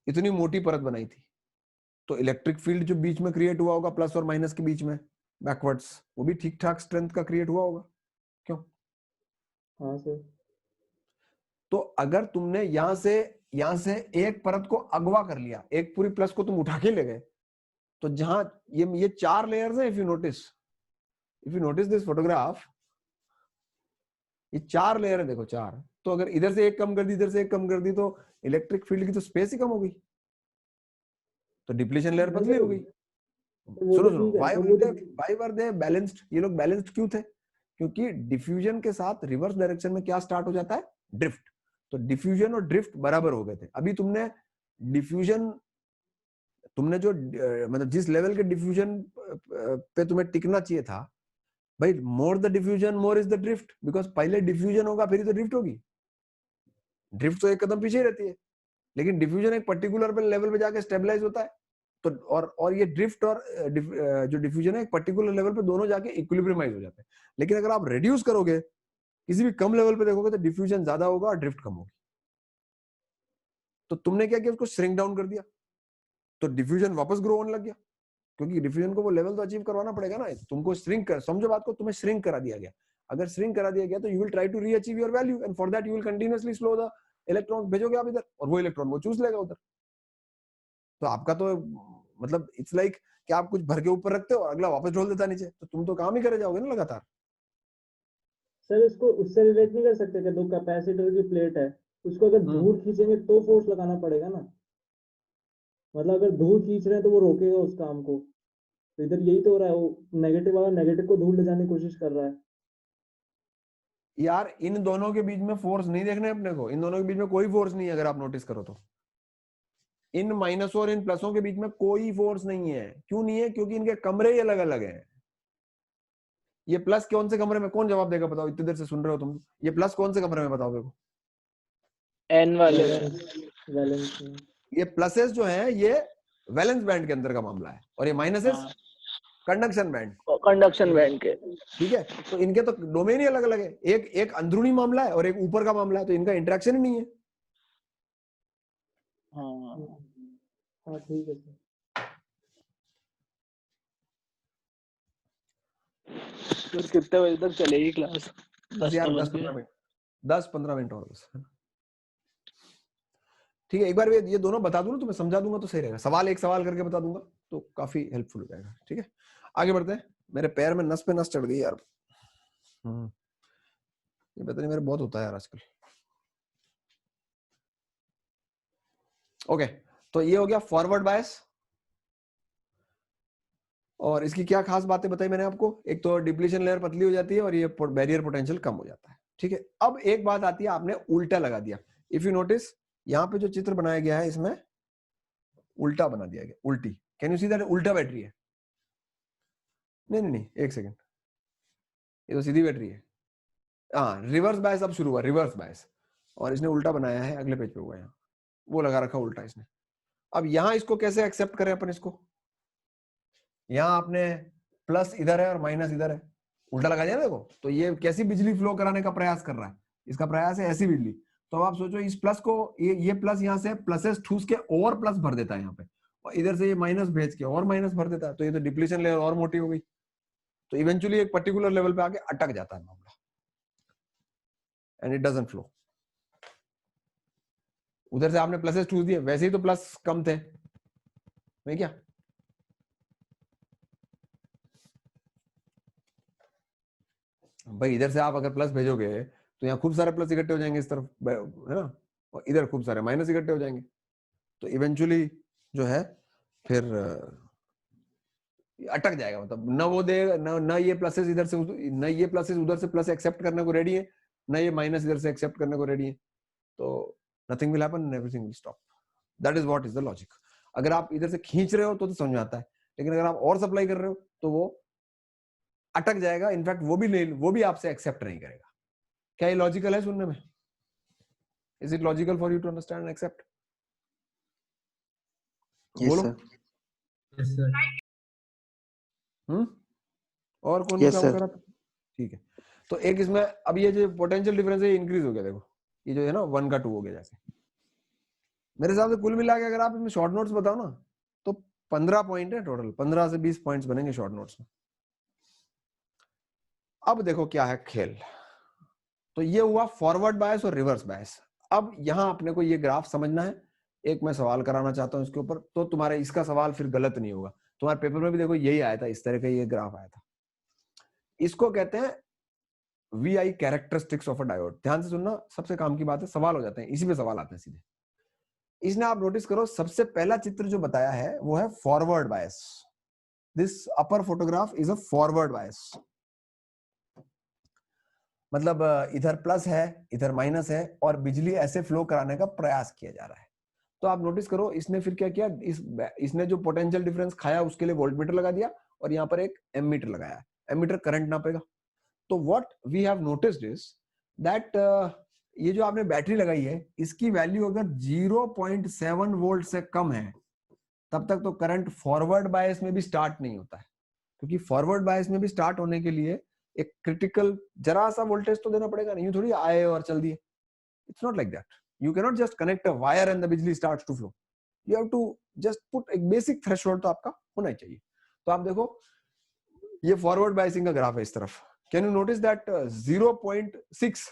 इतनी मोटी परत बनाई थी, तो इलेक्ट्रिक फील्ड जो बीच में क्रिएट हुआ होगा प्लस और माइनस के बीच में बैकवर्ड्स, वो भी ठीक ठाक स्ट्रेंथ का क्रिएट हुआ होगा, क्यों? हाँ सर। तो अगर तुमने यहां से एक परत को अगवा कर लिया, एक पूरी प्लस को तुम उठा के ले गए, तो जहां ये 4 लेयर्स है, if you notice this photograph, ये 4 लेयर है देखो, 4। तो अगर इधर से एक कम कर दी, इधर से एक कम कर दी, तो इलेक्ट्रिक फील्ड की तो स्पेस ही कम हो गई, तो डिप्लीशन लेयर पतली हो गई। सुनो, व्हाई वर दे बैलेंस्ड? ये लोग बैलेंस्ड क्यों थे? क्योंकि डिफ्यूजन के साथ रिवर्स डायरेक्शन में क्या स्टार्ट हो जाता है? ड्रिफ्ट। तो डिफ्यूजन और ड्रिफ्ट बराबर हो गए थे। अभी तुमने जो मतलब जिस लेवल के डिफ्यूजन पे तुम्हें टिकना चाहिए था भाई, more the diffusion more is the drift, because पहले डिफ्यूजन होगा फिर तो ड्रिफ्ट होगी। ड्रिफ्ट तो एक कदम पीछे ही रहती है, लेकिन डिफ्यूजन एक पर्टिकुलर लेवल पे जाके स्टेबलाइज होता है। तो और ये ड्रिफ्ट और जो डिफ्यूजन है एक पर्टिकुलर लेवल पे दोनों जाके इक्विलिब्रियमाइज हो जाते हैं। लेकिन अगर आप रिड्यूस करोगे, किसी भी कम लेवल पे देखोगे, तो डिफ्यूजन ज्यादा होगा और ड्रिफ्ट कम होगी। तो तुमने क्या किया, उसको श्रिंक डाउन कर दिया, तो डिफ्यूजन वापस ग्रो होने लग गया, क्योंकि डिफ्यूजन को वो लेवल तो अचीव करवाना पड़ेगा ना। तुमको श्रिंक कर, समझो बात को, तुम्हें श्रिंक करा दिया गया। अगर श्रिंक करा दिया गया तो you will try to reachieve your value and for that you will continuously slow the electron, भेजोगे आप इधर और वो इलेक्ट्रॉन वो चूस लेगा उधर। तो आपका तो मतलब इट्स लाइक कि आप कुछ भर के ऊपर रखते हो और अगला वापस ढोल देता नीचे, तो तुम तो काम ही करे जाओगे ना लगातार। सर इसको उससे रिलेट नहीं कर सकते कि दो कैपेसिटर की प्लेट है, उसको अगर दूर खींचेंगे तो फोर्स लगाना पड़ेगा ना, मतलब अगर दूर खींच रहे हैं तो वो रोकेगा उस काम को। तो इधर यही तो हो रहा है, वो नेगेटिव वाला नेगेटिव को दूर ले जाने की कोशिश कर रहा है। यार इन दोनों के बीच में फोर्स नहीं देखना है अपने को, इन दोनों के बीच में कोई फोर्स नहीं है, अगर आप नोटिस करो तो इन माइनसों और इन प्लसों के बीच में कोई फोर्स नहीं है। क्यों नहीं है? क्योंकि इनके कमरे ही अलग अलग हैं। ये प्लस कौन से कमरे में, कौन जवाब देगा बताओ, इतनी देर से सुन रहे हो तुम, ये प्लस कौन से कमरे में बताओ देखो। एन वाले वैलेंस में। ये प्लसेस जो हैं ये वैलेंस बैंड के अंदर का मामला है और ये minuses conduction band, conduction band के। ठीक है। तो इनके तो डोमेन ही अलग अलग है, एक अंदरूनी मामला है और एक ऊपर का मामला है, तो इनका इंटरेक्शन ही नहीं है। हाँ ठीक है सर। फिर कितने बजे तक चलेगी क्लास? 10-15 मिनट और बस, ठीक है। एक बार ये दोनों बता दूं ना, तुम्हें समझा दूंगा तो सही रहेगा। सवाल एक सवाल करके बता दूंगा तो काफी हेल्पफुल हो जाएगा, ठीक है। आगे बढ़ते हैं। मेरे पैर में नस पे नस चढ़ गई यार, ये पता नहीं मेरे बहुत होता है यार आजकल। ओके, तो ये हो गया फॉरवर्ड बायस, और इसकी क्या खास बातें बताई मैंने आपको। एक तो डिप्लीशन लेयर पतली हो जाती है और ये बैरियर पोटेंशियल कम हो जाता है, ठीक है। अब एक बात आती है, आपने उल्टा लगा दिया। इफ यू नोटिस यहाँ पे जो चित्र बनाया गया है इसमें उल्टा बना दिया गया, उल्टी। कैन यू सी दैट उल्टा बैटरी है? नहीं, एक सेकेंड, ये तो सीधी बैटरी है। हाँ, रिवर्स बायस अब शुरू हुआ, रिवर्स बायस, और इसने उल्टा बनाया है, अगले पेज पे हुआ यहाँ, वो लगा रखा उल्टा इसने। अब यहाँ इसको कैसे एक्सेप्ट करें अपन इसको? यहाँ आपने प्लस इधर है और माइनस इधर है, उल्टा लगा दिया ना देखो। तो ये कैसी बिजली फ्लो कराने का प्रयास कर रहा है? इसका प्रयास है ऐसी बिजली। तो अब आप सोचो इस प्लस को, ये प्लस यहाँ से प्लसेस ठूस के और प्लस भर देता है यहाँ पे, और इधर से ये माइनस भेज के और माइनस भर देता है, तो ये तो डिप्लीशन लेयर और मोटी हो गई। तो इवेंचुअली एक पर्टिकुलर लेवल पे आके अटक जाता है मामला, एंड इट डजंट फ्लो। उधर से आपने प्लसेस ठूस दिए, वैसे ही तो प्लस कम थे, नहीं क्या? भाई इधर से आप अगर प्लस भेजोगे तो यहाँ खूब सारे प्लस इकट्ठे हो जाएंगे इस तरफ, है ना, और इधर खूब सारे माइनस इकट्ठे हो जाएंगे। तो इवेंचुअली जो है फिर अटक जाएगा, मतलब न वो देगा न ये प्लसेस इधर से, न ये प्लसेस उधर से प्लस एक्सेप्ट करने को रेडी है, न ये माइनस इधर से एक्सेप्ट करने को रेडी है। तो nothing will happen, everything will stop. That is what is the logic. अगर आप इधर से खींच रहे हो तो समझ में आता है, लेकिन अगर आप और सप्लाई कर रहे हो तो वो अटक जाएगा। इनफैक्ट वो भी आपसे एक्सेप्ट नहीं करेगा। क्या ये लॉजिकल है सुनने में? Is it logical for you to understand and accept? बोलो। Yes sir. और कौन Yes, काम sir. करा? ठीक है। तो एक इसमें अब ये जो पोटेंशियल डिफरेंस है इंक्रीज हो गया, देखो ये जो है ना 1 का 2 हो गया जाके। मेरे हिसाब से कुल मिला के अगर आप इसमें शॉर्ट नोट्स बताओ ना तो 15 पॉइंट है टोटल, 15 से 20 पॉइंट्स बनेंगे शॉर्ट नोट्स में। अब देखो क्या है खेल। तो ये हुआ फॉरवर्ड बायस और रिवर्स बायस। अब यहां अपने को ये ग्राफ समझना है। एक मैं सवाल कराना चाहता हूं इसके ऊपर, तो तुम्हारे इसका सवाल फिर गलत नहीं होगा। तुम्हारे पेपर में भी देखो यही आया था, इस तरह का ये ग्राफ आया था। इसको कहते हैं VI characteristics of a diode. ध्यान से सुनना, सबसे काम की बात है, सवाल हो जाते हैं, इसी पे सवाल आते हैं सीधे। इसने आप नोटिस करो, सबसे पहला चित्र जो बताया है वो है forward bias. This upper photograph is a forward bias, मतलब इधर प्लस है इधर माइनस है और बिजली ऐसे फ्लो कराने का प्रयास किया जा रहा है। तो आप नोटिस करो इसने फिर क्या किया, इसने जो पोटेंशियल डिफरेंस खाया उसके लिए वोल्टमीटर लगा दिया और यहाँ पर एक एमीटर लगाया। एमीटर करंट नापेगा। तो what we have noticed is that ये जो आपने बैटरी लगाई है इसकी वैल्यू अगर 0.7 वोल्ट से कम है तब तक तो करंट फॉरवर्ड बायस में भी स्टार्ट नहीं होता है, क्योंकि फॉरवर्ड बायस में भी स्टार्ट होने के लिए एक क्रिटिकल जरा सा वोल्टेज तो देना पड़ेगा, नहीं थोड़ी आए और चल दिए। It's not like that. You cannot just connect a wire and the बिजली starts to flow. You have to just put एक basic threshold तो आपका होना ही चाहिए. तो आप देखो ये फॉरवर्ड बायसिंग का ग्राफ है इस तरफ. Can you notice that 0.6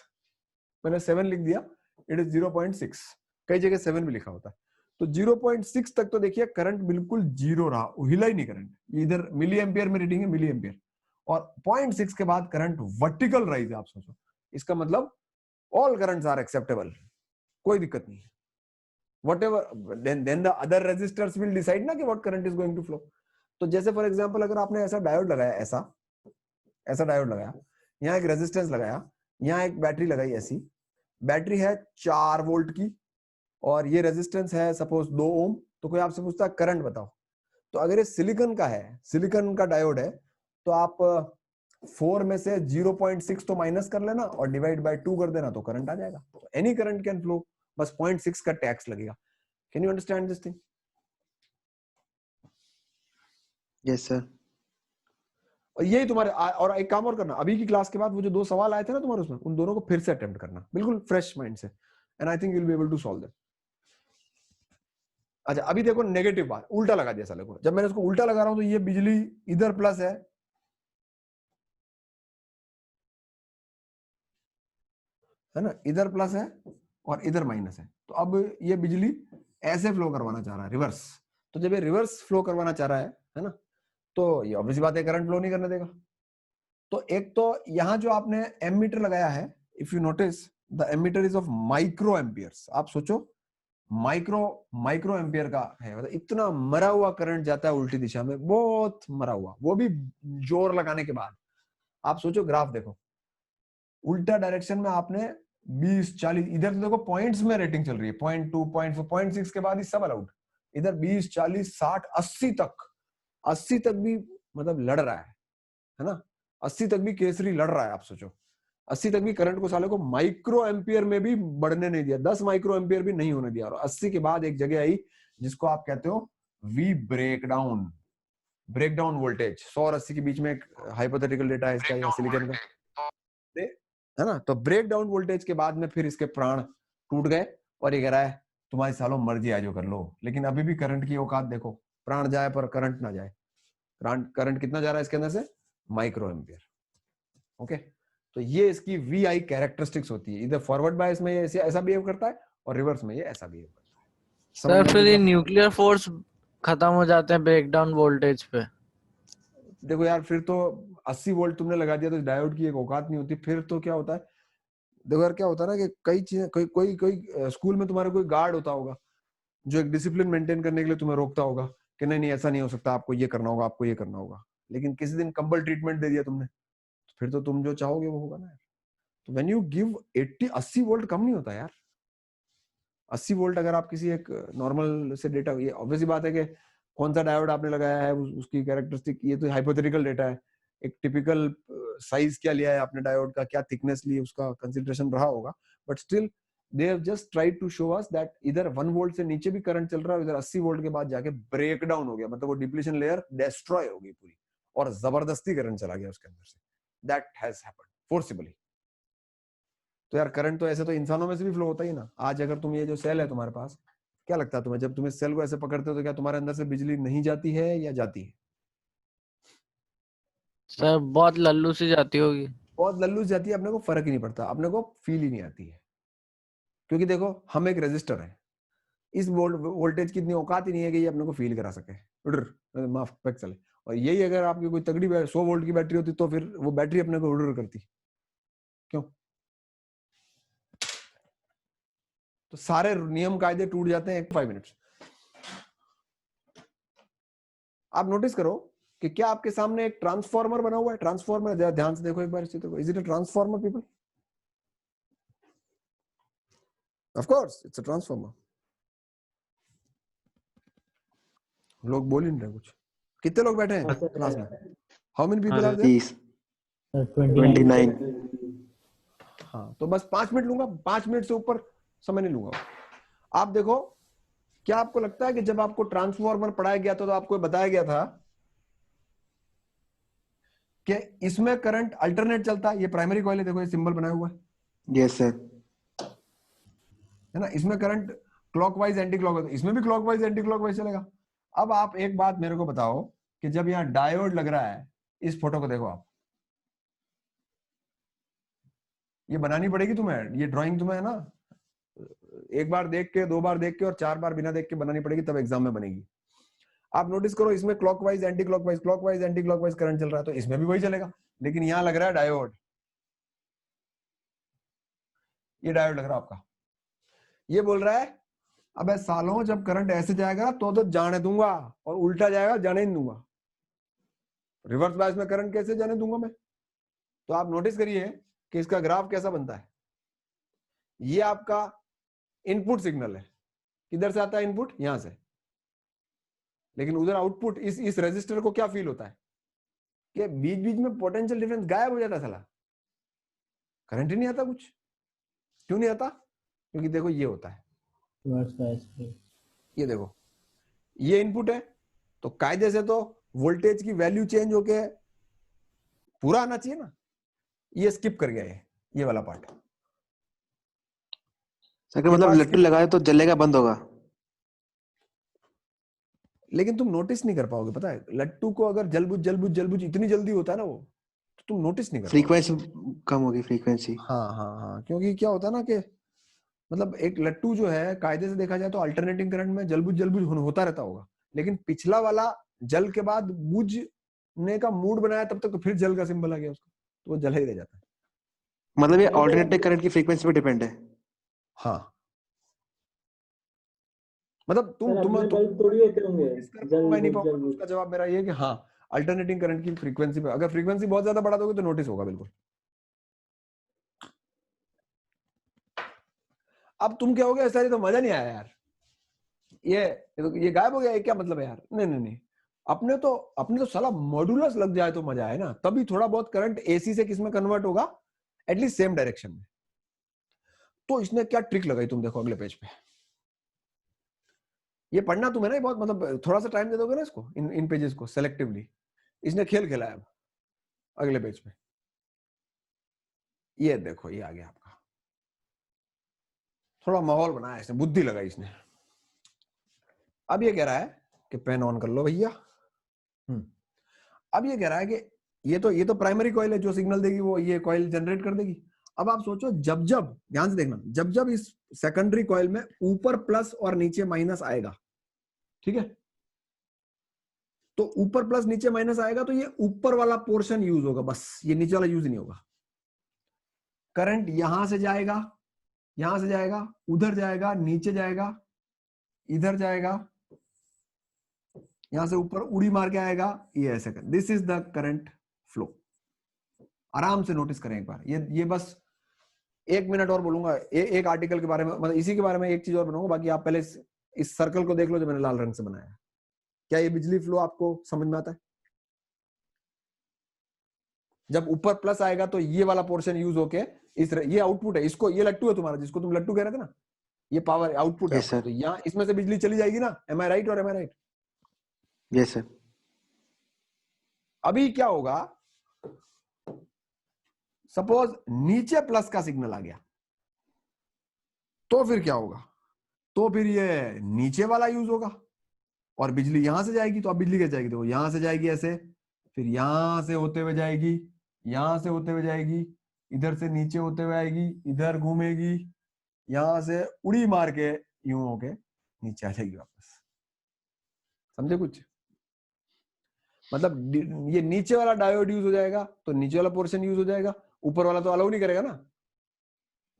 मैंने 7 लिख दिया, it is 0.6. कई जगह 7 भी लिखा होता है. तो 0.6 तक तो देखिए करंट बिल्कुल जीरो रहा, हिला ही नहीं करंट. इधर मिली एम्पियर में रीडिंग है, मिली एम्पियर. और 0.6 के बाद करंट वर्टिकल राइज है. आप सोचो, इसका मतलब ऑल करंट्स आर एक्सेप्टेबल, कोई दिक्कत नहीं है. whatever then the other resistors will decide ना कि what current is going to flow. तो जैसे फॉर एग्जांपल अगर आपने ऐसा डायोड लगाया, ऐसा डायोड लगाया, यहाँ एक रेजिस्टेंस लगाया, यहाँ एक बैटरी लगाई, ऐसी बैटरी है 4 वोल्ट की और ये रेजिस्टेंस है सपोज 2 ओम. तो कोई आपसे पूछता है करंट बताओ, तो अगर ये सिलिकॉन का है, सिलिकॉन का डायोड है, तो आप 4 में से 0.6 तो माइनस कर लेना और डिवाइड बाय 2 कर देना, तो करंट आ जाएगा. एनी करंट कैन फ्लो, बस 0.6 का टैक्स लगेगा. Can you understand this thing? Yes sir. और यही तुम्हारे और एक काम और करना, अभी की क्लास के बाद वो जो 2 सवाल आए थे ना तुम्हारे उसमें, उन दोनों को फिर से अटेम्प्ट करना बिल्कुल फ्रेश माइंड से, and I think you will be able to solve them. अच्छा अभी देखो नेगेटिव बात, उल्टा लगा दिया साले को. जब मैंने इसको उल्टा लगा रहा हूं तो ये बिजली इधर प्लस है ना, इधर प्लस है और इधर माइनस है. तो अब ये बिजली ऐसे फ्लो करवाना चाह रहा है, रिवर्स. तो जब ये रिवर्स फ्लो करवाना चाह रहा है ना, तो ये ऑब्वियस बात है करंट फ्लो नहीं करने देगा. तो एक तो यहां जो आपने एमीटर लगाया है, if you notice the ammeter is of micro amperes. आप सोचो माइक्रो एम्पियर का है, मतलब इतना मरा हुआ करंट जाता है उल्टी दिशा में, बहुत मरा हुआ, वो भी जोर लगाने के बाद. आप सोचो ग्राफ देखो, उल्टा डायरेक्शन में आपने 20-40, इधर तो देखो पॉइंट्स में रेटिंग चल रही है, 0.2 0.4 0.6 के बाद ही सब अलाउड. इधर 20 40 60 80 तक भी मतलब लड़ रहा है ना, 80 तक भी केसरी लड़ रहा है. आप सोचो 80 तक भी करंट को साले को माइक्रो एम्पियर में भी बढ़ने नहीं दिया, 10 माइक्रो एम्पियर भी नहीं होने दिया. और 80 के बाद एक जगह आई जिसको आप कहते हो वी ब्रेकडाउन वोल्टेज. 100 और 80 के बीच में एक हाइपोथेटिकल डेटा है इसका, यहाँ सिलिकॉन का है ना. तो ब्रेकडाउन वोल्टेज के बाद में फिर इसके प्राण टूट गए और ये कह रहा है तुम्हारी सालों मर्जी आज जो कर लो. लेकिन अभी भी करंट की औकात देखो, प्राण जाए पर करंट ना जाए. करंट कितना जा रहा है इसके अंदर से? Micro ampere. ओके, तो ये इसकी VI कैरेक्टरिस्टिक्स होती है. इधर फॉरवर्ड बायस में ये ऐसा बिहेव करता है और रिवर्स में ये ऐसा बिहेव करता है. सर फिर ये न्यूक्लियर फोर्स खत्म हो जाते हैं ब्रेकडाउन वोल्टेज पे. देखो यार, फिर तो 80 वोल्ट तुमने लगा दिया तो डायोड की एक औकात नहीं होती. फिर तो क्या होता है, देखो यार क्या होता है ना कि कई चीजें, कोई स्कूल में तुम्हारा कोई गार्ड होता होगा जो एक डिसिप्लिन मेंटेन करने के लिए तुम्हें रोकता होगा कि नहीं ऐसा नहीं हो सकता, आपको ये करना होगा, आपको ये करना होगा. लेकिन किसी दिन कंबल ट्रीटमेंट दे दिया तुमने, तो फिर तो तुम जो चाहोगे वो होगा ना. तो व्हेन यू गिव 80 वोल्ट कम नहीं होता यार. 80 वोल्ट अगर आप किसी एक नॉर्मल से डेटा, ये ऑब्वियस बात है कि कौन सा डायोड आपने लगाया है, उसकी कैरेक्टरिस्टिक, ये तो हाइपोथेटिकल डेटा है. एक टिपिकल साइज क्या लिया है आपने डायोड का, क्या थिकनेस ली, उसका कंसीडरेशन रहा होगा. But still they have just tried to show us that इधर 1 वोल्ट से नीचे भी करंट चल रहा है, इधर 80 वोल्ट के बाद जाके ब्रेक डाउन हो गया, मतलब वो डिप्लीशन लेयर डिस्ट्रॉय हो गई पूरी और जबरदस्ती करंट चला गया उसके अंदर से. That has happened forcibly. तो यार करंट तो ऐसे तो इंसानों में से भी फ्लो होता ही ना. आज अगर तुम ये जो सेल है तुम्हारे पास, क्या लगता है तुम्हें, जब तुम इस सेल को ऐसे पकड़ते हो तो क्या तुम्हारे अंदर से बिजली नहीं जाती है या जाती है? सर बहुत लल्लू सी जाती होगी. बहुत लल्लू जाती है, अपने को फर्क ही नहीं पड़ता, अपने को फील ही नहीं आती है. क्योंकि देखो हम एक रेजिस्टर है, इस वोल्टेज की इतनी औकात ही नहीं है कि ये अपने को फील करा सके. माफ पैक चले. और यही अगर आपकी कोई तगड़ी 100 वोल्ट की बैटरी होती तो फिर वो बैटरी अपने को उड़ करती. क्यों? तो सारे नियम कायदे टूट जाते हैं 5 मिनट्स. आप नोटिस करो कि क्या आपके सामने एक ट्रांसफार्मर बना हुआ है. ट्रांसफार्मर, ध्यान से देखो एक बार इस चित्र को. Is it a transformer people? Of course it's a transformer. लोग बोल ही नहीं रहे कुछ. कितने लोग बैठे हैं क्लास में? How many people are there? 29. हाँ, तो बस 5 मिनट लूंगा, 5 मिनट से ऊपर समय नहीं लूंगा. आप देखो, क्या आपको लगता है कि जब आपको ट्रांसफार्मर पढ़ाया गया था तो आपको बताया गया था कि इसमें करंट अल्टरनेट चलता है? ये प्राइमरी कॉइल है, देखो ये सिंबल बनाया हुआ है. Yes sir. है ना, इसमें करंट क्लॉकवाइज एंटी क्लॉकवाइज, इसमें भी क्लॉकवाइज एंटी क्लॉकवाइज चलेगा। अब आप एक बात मेरे को बताओ कि जब यहाँ डायोड लग रहा है, इस फोटो को देखो आप, ये बनानी पड़ेगी तुम्हें, ये ड्राइंग तुम्हें है ना, एक बार देख के, 2 बार देख के और 4 बार बिना देख के बनानी पड़ेगी, तब एग्जाम में बनेगी। आप नोटिस करो, इसमें क्लॉकवाइज एंटी क्लॉकवाइज करंट चल रहा है, तो इसमें भी वही चलेगा, लेकिन यहाँ लग रहा है डायोड, ये डायोड लग रहा है आपका, ये बोल रहा है अबे सालों जब करंट ऐसे जाएगा तो जाने दूंगा, और उल्टा जाएगा जाने नहीं दूंगा, रिवर्स बायस में करंट कैसे जाने दूंगा मैं। तो आप नोटिस करिए कि इसका ग्राफ कैसा बनता है। ये आपका इनपुट सिग्नल है, किधर से आता है इनपुट, यहां से, लेकिन उधर आउटपुट इस रेजिस्टर को क्या फील होता है कि बीच बीच में पोटेंशियल डिफरेंस गायब हो जाता है, साला करंट ही नहीं आता कुछ। क्यों नहीं आता? क्योंकि देखो ये होता है, ये देखो ये इनपुट है, तो कायदे से तो वोल्टेज की वैल्यू चेंज होके पूरा आना चाहिए ना, ये स्किप कर गया ये वाला पार्ट। अगर मतलब लट्टू लगाए तो जलेगा बंद होगा, लेकिन तुम नोटिस नहीं कर पाओगे, पता है लट्टू को अगर जलबुझ इतनी जल्दी होता है ना वो, तो तुम नोटिस नहीं कर पाओगे। फ्रीक्वेंसी कम होगी, फ्रीक्वेंसी। हाँ, क्योंकि क्या होता है ना कि मतलब एक लट्टू जो है कायदे से देखा जाए तो अल्टरनेटिंग करंट में जलबुझ होता रहता होगा, लेकिन पिछला वाला जल के बाद बुझने का मूड बनाया तब तक तो फिर जल का सिंबल आ गया उसका, तो वो जल ही रह जाता है। मतलब ये ऑल्टरनेटिंग करंट की फ्रीक्वेंसी पे डिपेंड है। हाँ, मतलब तुम बल्ब थोड़ी होते होंगे नहीं पाऊंगा, तो उसका जवाब मेरा ये है कि हाँ, अल्टरनेटिंग करंट की फ्रीक्वेंसी पे, अगर फ्रीक्वेंसी बहुत ज्यादा बढ़ा दोगे तो नोटिस होगा बिल्कुल। अब तुम क्या हो गया, ऐसा तो मजा नहीं आया यार, ये गायब हो गया, ये क्या मतलब है यार? नहीं, अपने तो साला मॉड्यूलस लग जाए तो मजा आए ना, तभी थोड़ा बहुत करंट एसी से किसमें कन्वर्ट होगा, एटलीस्ट सेम डायरेक्शन में। तो इसने क्या ट्रिक लगाई, तुम देखो अगले पेज पे, ये पढ़ना तुम्हें ना बहुत, मतलब थोड़ा सा टाइम दे दोगे ना इसको, इन पेजेस को सेलेक्टिवली, इसने खेल खेला है। अगले पेज पे ये देखो, ये आ गया आपका, थोड़ा माहौल बनाया इसने, बुद्धि लगाई इसने। अब ये कह रहा है कि पेन ऑन कर लो भैया। अब ये कह रहा है कि ये तो प्राइमरी कॉइल है, जो सिग्नल देगी वो ये कॉइल जनरेट कर देगी। अब आप सोचो, जब ध्यान से देखना, जब इस सेकेंडरी कॉइल में ऊपर प्लस और नीचे माइनस आएगा, ठीक है, तो ऊपर प्लस नीचे माइनस आएगा तो ये ऊपर वाला पोर्शन यूज होगा, बस ये नीचे वाला यूज नहीं होगा। करंट यहां से जाएगा, उधर जाएगा, नीचे जाएगा, इधर जाएगा, यहां से ऊपर उड़ी मार के आएगा, ये ऐसे कर, this is the current flow. आराम से नोटिस करें एक बार, ये बस 1 मिनट और बोलूंगा, एक आर्टिकल के बारे में, मतलब इसी के बारे में एक चीज और बनाऊंगा, बाकी आप पहले इस सर्कल को देख लो जो मैंने लाल रंग से बनाया। क्या ये बिजली फ्लो आपको समझ में आता है? जब ऊपर प्लस आएगा तो ये वाला पोर्शन यूज होके ये आउटपुट है, इसको, ये लट्टू है तुम्हारा, जिसको तुम लट्टू कह रहे थे ना, ये पावर आउटपुट है, तो यहाँ इसमें से बिजली चली जाएगी ना, एम आई राइट और एम आई राइट? Yes sir. अभी क्या होगा, सपोज नीचे प्लस का सिग्नल आ गया, तो फिर क्या होगा, तो फिर ये नीचे वाला यूज होगा और बिजली यहां से जाएगी। तो अब बिजली कैसे जाएगी, देखो यहां से जाएगी ऐसे, फिर यहां से होते हुए जाएगी, यहां से होते हुए जाएगी, इधर से नीचे होते हुए आएगी, इधर घूमेगी, यहां से उड़ी मार के यूं होके नीचे आ जाएगी वापस। समझे कुछ? मतलब ये नीचे वाला डायोड यूज हो जाएगा तो नीचे वाला पोर्शन यूज हो जाएगा, ऊपर वाला तो अलाउ नहीं करेगा ना।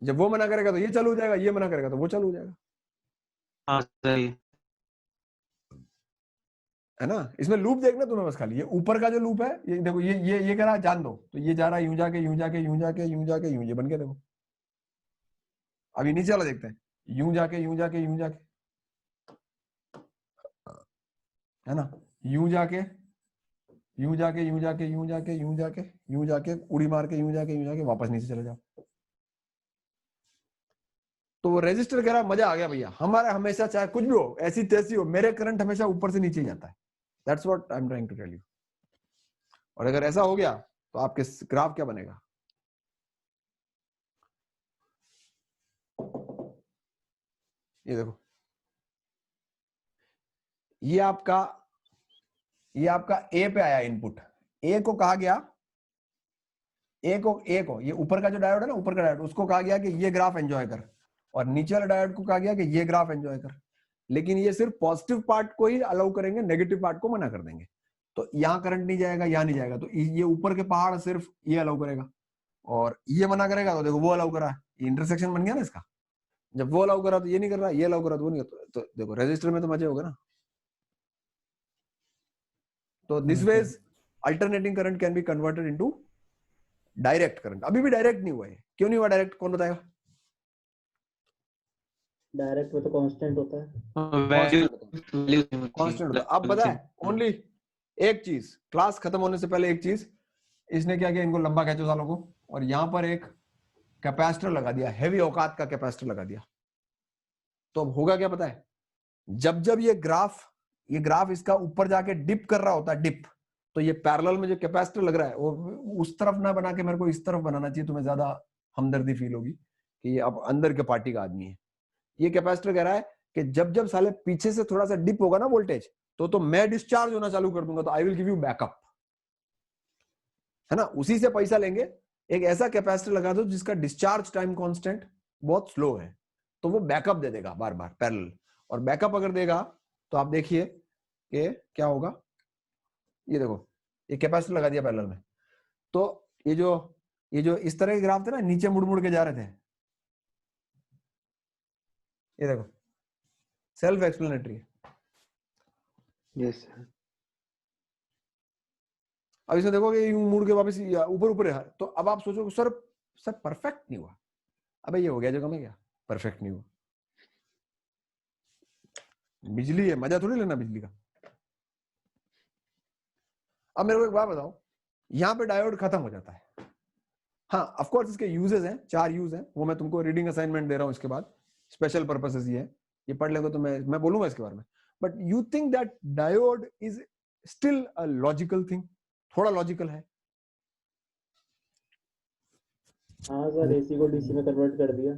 जब वो मना करेगा तो ये चालू हो जाएगा, ये मना करेगा तो वो चालू हो जाएगा। हाँ सही है ना? इसमें लूप देखना तुम्हें बस खाली, ये ऊपर का जो लूप है, ये देखो, ये कह रहा है जान दो, तो ये जा रहा है यूं जाके यूं जाके यूं जाके यूं जाके यूं, ये बन गया देखो। अभी नीचे वाला देखते हैं, यूं जाके यूं जाके यूं जाके, है ना, यूं जाके यूं जाके यूं जाके यूं जाके यूं जाके यूं जाके उड़ी मार के यूं जाके वापस नीचे चले जाओ। तो वो रेजिस्टर कह रहा मजा आ गया भैया, हमारा हमेशा चाहे कुछ भी हो, ऐसी तैसी हो, मेरे करंट हमेशा ऊपर से नीचे ही जाता है। That's what I am trying to tell you. और अगर ऐसा हो गया तो आपके ग्राफ क्या बनेगा? ये देखो, ये आपका ए पे आया इनपुट, ए को कहा गया, ए को ये ऊपर का जो डायोड है ना, ऊपर का डायोड, उसको कहा गया कि ये ग्राफ एंजॉय कर, और नीचे वाला डायोड को कहा गया कि ये ग्राफ एंजॉय कर। लेकिन ये सिर्फ पॉजिटिव पार्ट को ही अलाउ करेंगे, नेगेटिव पार्ट को मना कर देंगे। तो यहाँ करंट नहीं जाएगा, यहाँ नहीं जाएगा, तो ये ऊपर के पहाड़ सिर्फ ये अलाउ करेगा और ये मना करेगा। तो देखो वो अलाउ करा है, इंटरसेक्शन बन गया ना इसका। जब वो अलाउ करा तो ये नहीं कर रहा, ये अलाउ करा तो वो नहीं कर, तो देखो रेजिस्टर में तो मजे होगा ना। तो this ways alternating current can be converted into direct current. अभी भी डायरेक्ट नहीं हुआ है, क्यों नहीं हुआ डायरेक्ट, कौन बताएगा? डायरेक्ट में तो कांस्टेंट होता है। कांस्टेंट होता है। अब पता है ओनली एक चीज, क्लास खत्म होने से पहले एक चीज, इसने क्या किया, इनको लंबा खींचो सालों को, और यहां पर एक कैपेसिटर लगा दिया, हैवी औकात का कैपेसिटर लगा दिया। तो अब होगा क्या पता है, जब जब ये ग्राफ इसका ऊपर जाके डिप कर रहा होता है, डिप, तो ये पैरेलल में जो कैपेसिटर लग रहा है वो उस तरफ ना बना के मेरे को इस तरफ बनाना चाहिए, तुम्हें ज्यादा हमदर्दी फील होगी कि ये अब अंदर के पार्टी का आदमी है। ये कैपेसिटर कह रहा है कि जब जब साले पीछे से थोड़ा सा डिप होगा ना वोल्टेज, तो मैं डिस्चार्ज होना चालू कर दूंगा, तो I will give you backup, है ना। उसी से पैसा लेंगे, एक ऐसा कैपेसिटर लगा दो जिसका डिस्चार्ज टाइम कांस्टेंट बहुत स्लो है, तो वो बैकअप दे देगा बार बार पैरेलल। और बैकअप अगर देगा तो आप देखिए कि क्या होगा। ये देखो, ये कैपेसिटर लगा दिया पैरेलल में, तो ये जो इस तरह के ग्राफ थे ना, नीचे मुड़ मुड़ के जा रहे थे, ये देखो सेल्फ एक्सप्लेनेटरी है। Yes sir. अब इसमें देखो कि यूं मुड़ के वापस ऊपर ऊपर है, तो अब आप सोचो सर परफेक्ट नहीं हुआ। अबे ये हो गया जो कम है क्या, परफेक्ट नहीं हुआ। बिजली है, मजा थोड़ी लेना बिजली का। अब मेरे को एक बात बताओ, यहाँ पे डायोड खत्म हो जाता है। हाँ ऑफ कोर्स इसके यूजेस हैं, 4 यूज हैं, वो मैं तुमको रीडिंग असाइनमेंट दे रहा हूँ इसके बाद। स्पेशल पर्पसेस ये है, ये पढ़ लेंगे तो मैं बोलूंगा इसके बारे में। But you think that diode is still a logical thing? थोड़ा लॉजिकल है। हाँ सर, एसी को डीसी में कन्वर्ट कर दिया।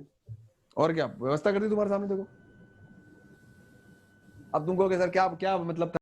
और क्या व्यवस्था कर दी तुम्हारे सामने, देखो। अब तुमको सर क्या क्या मतलब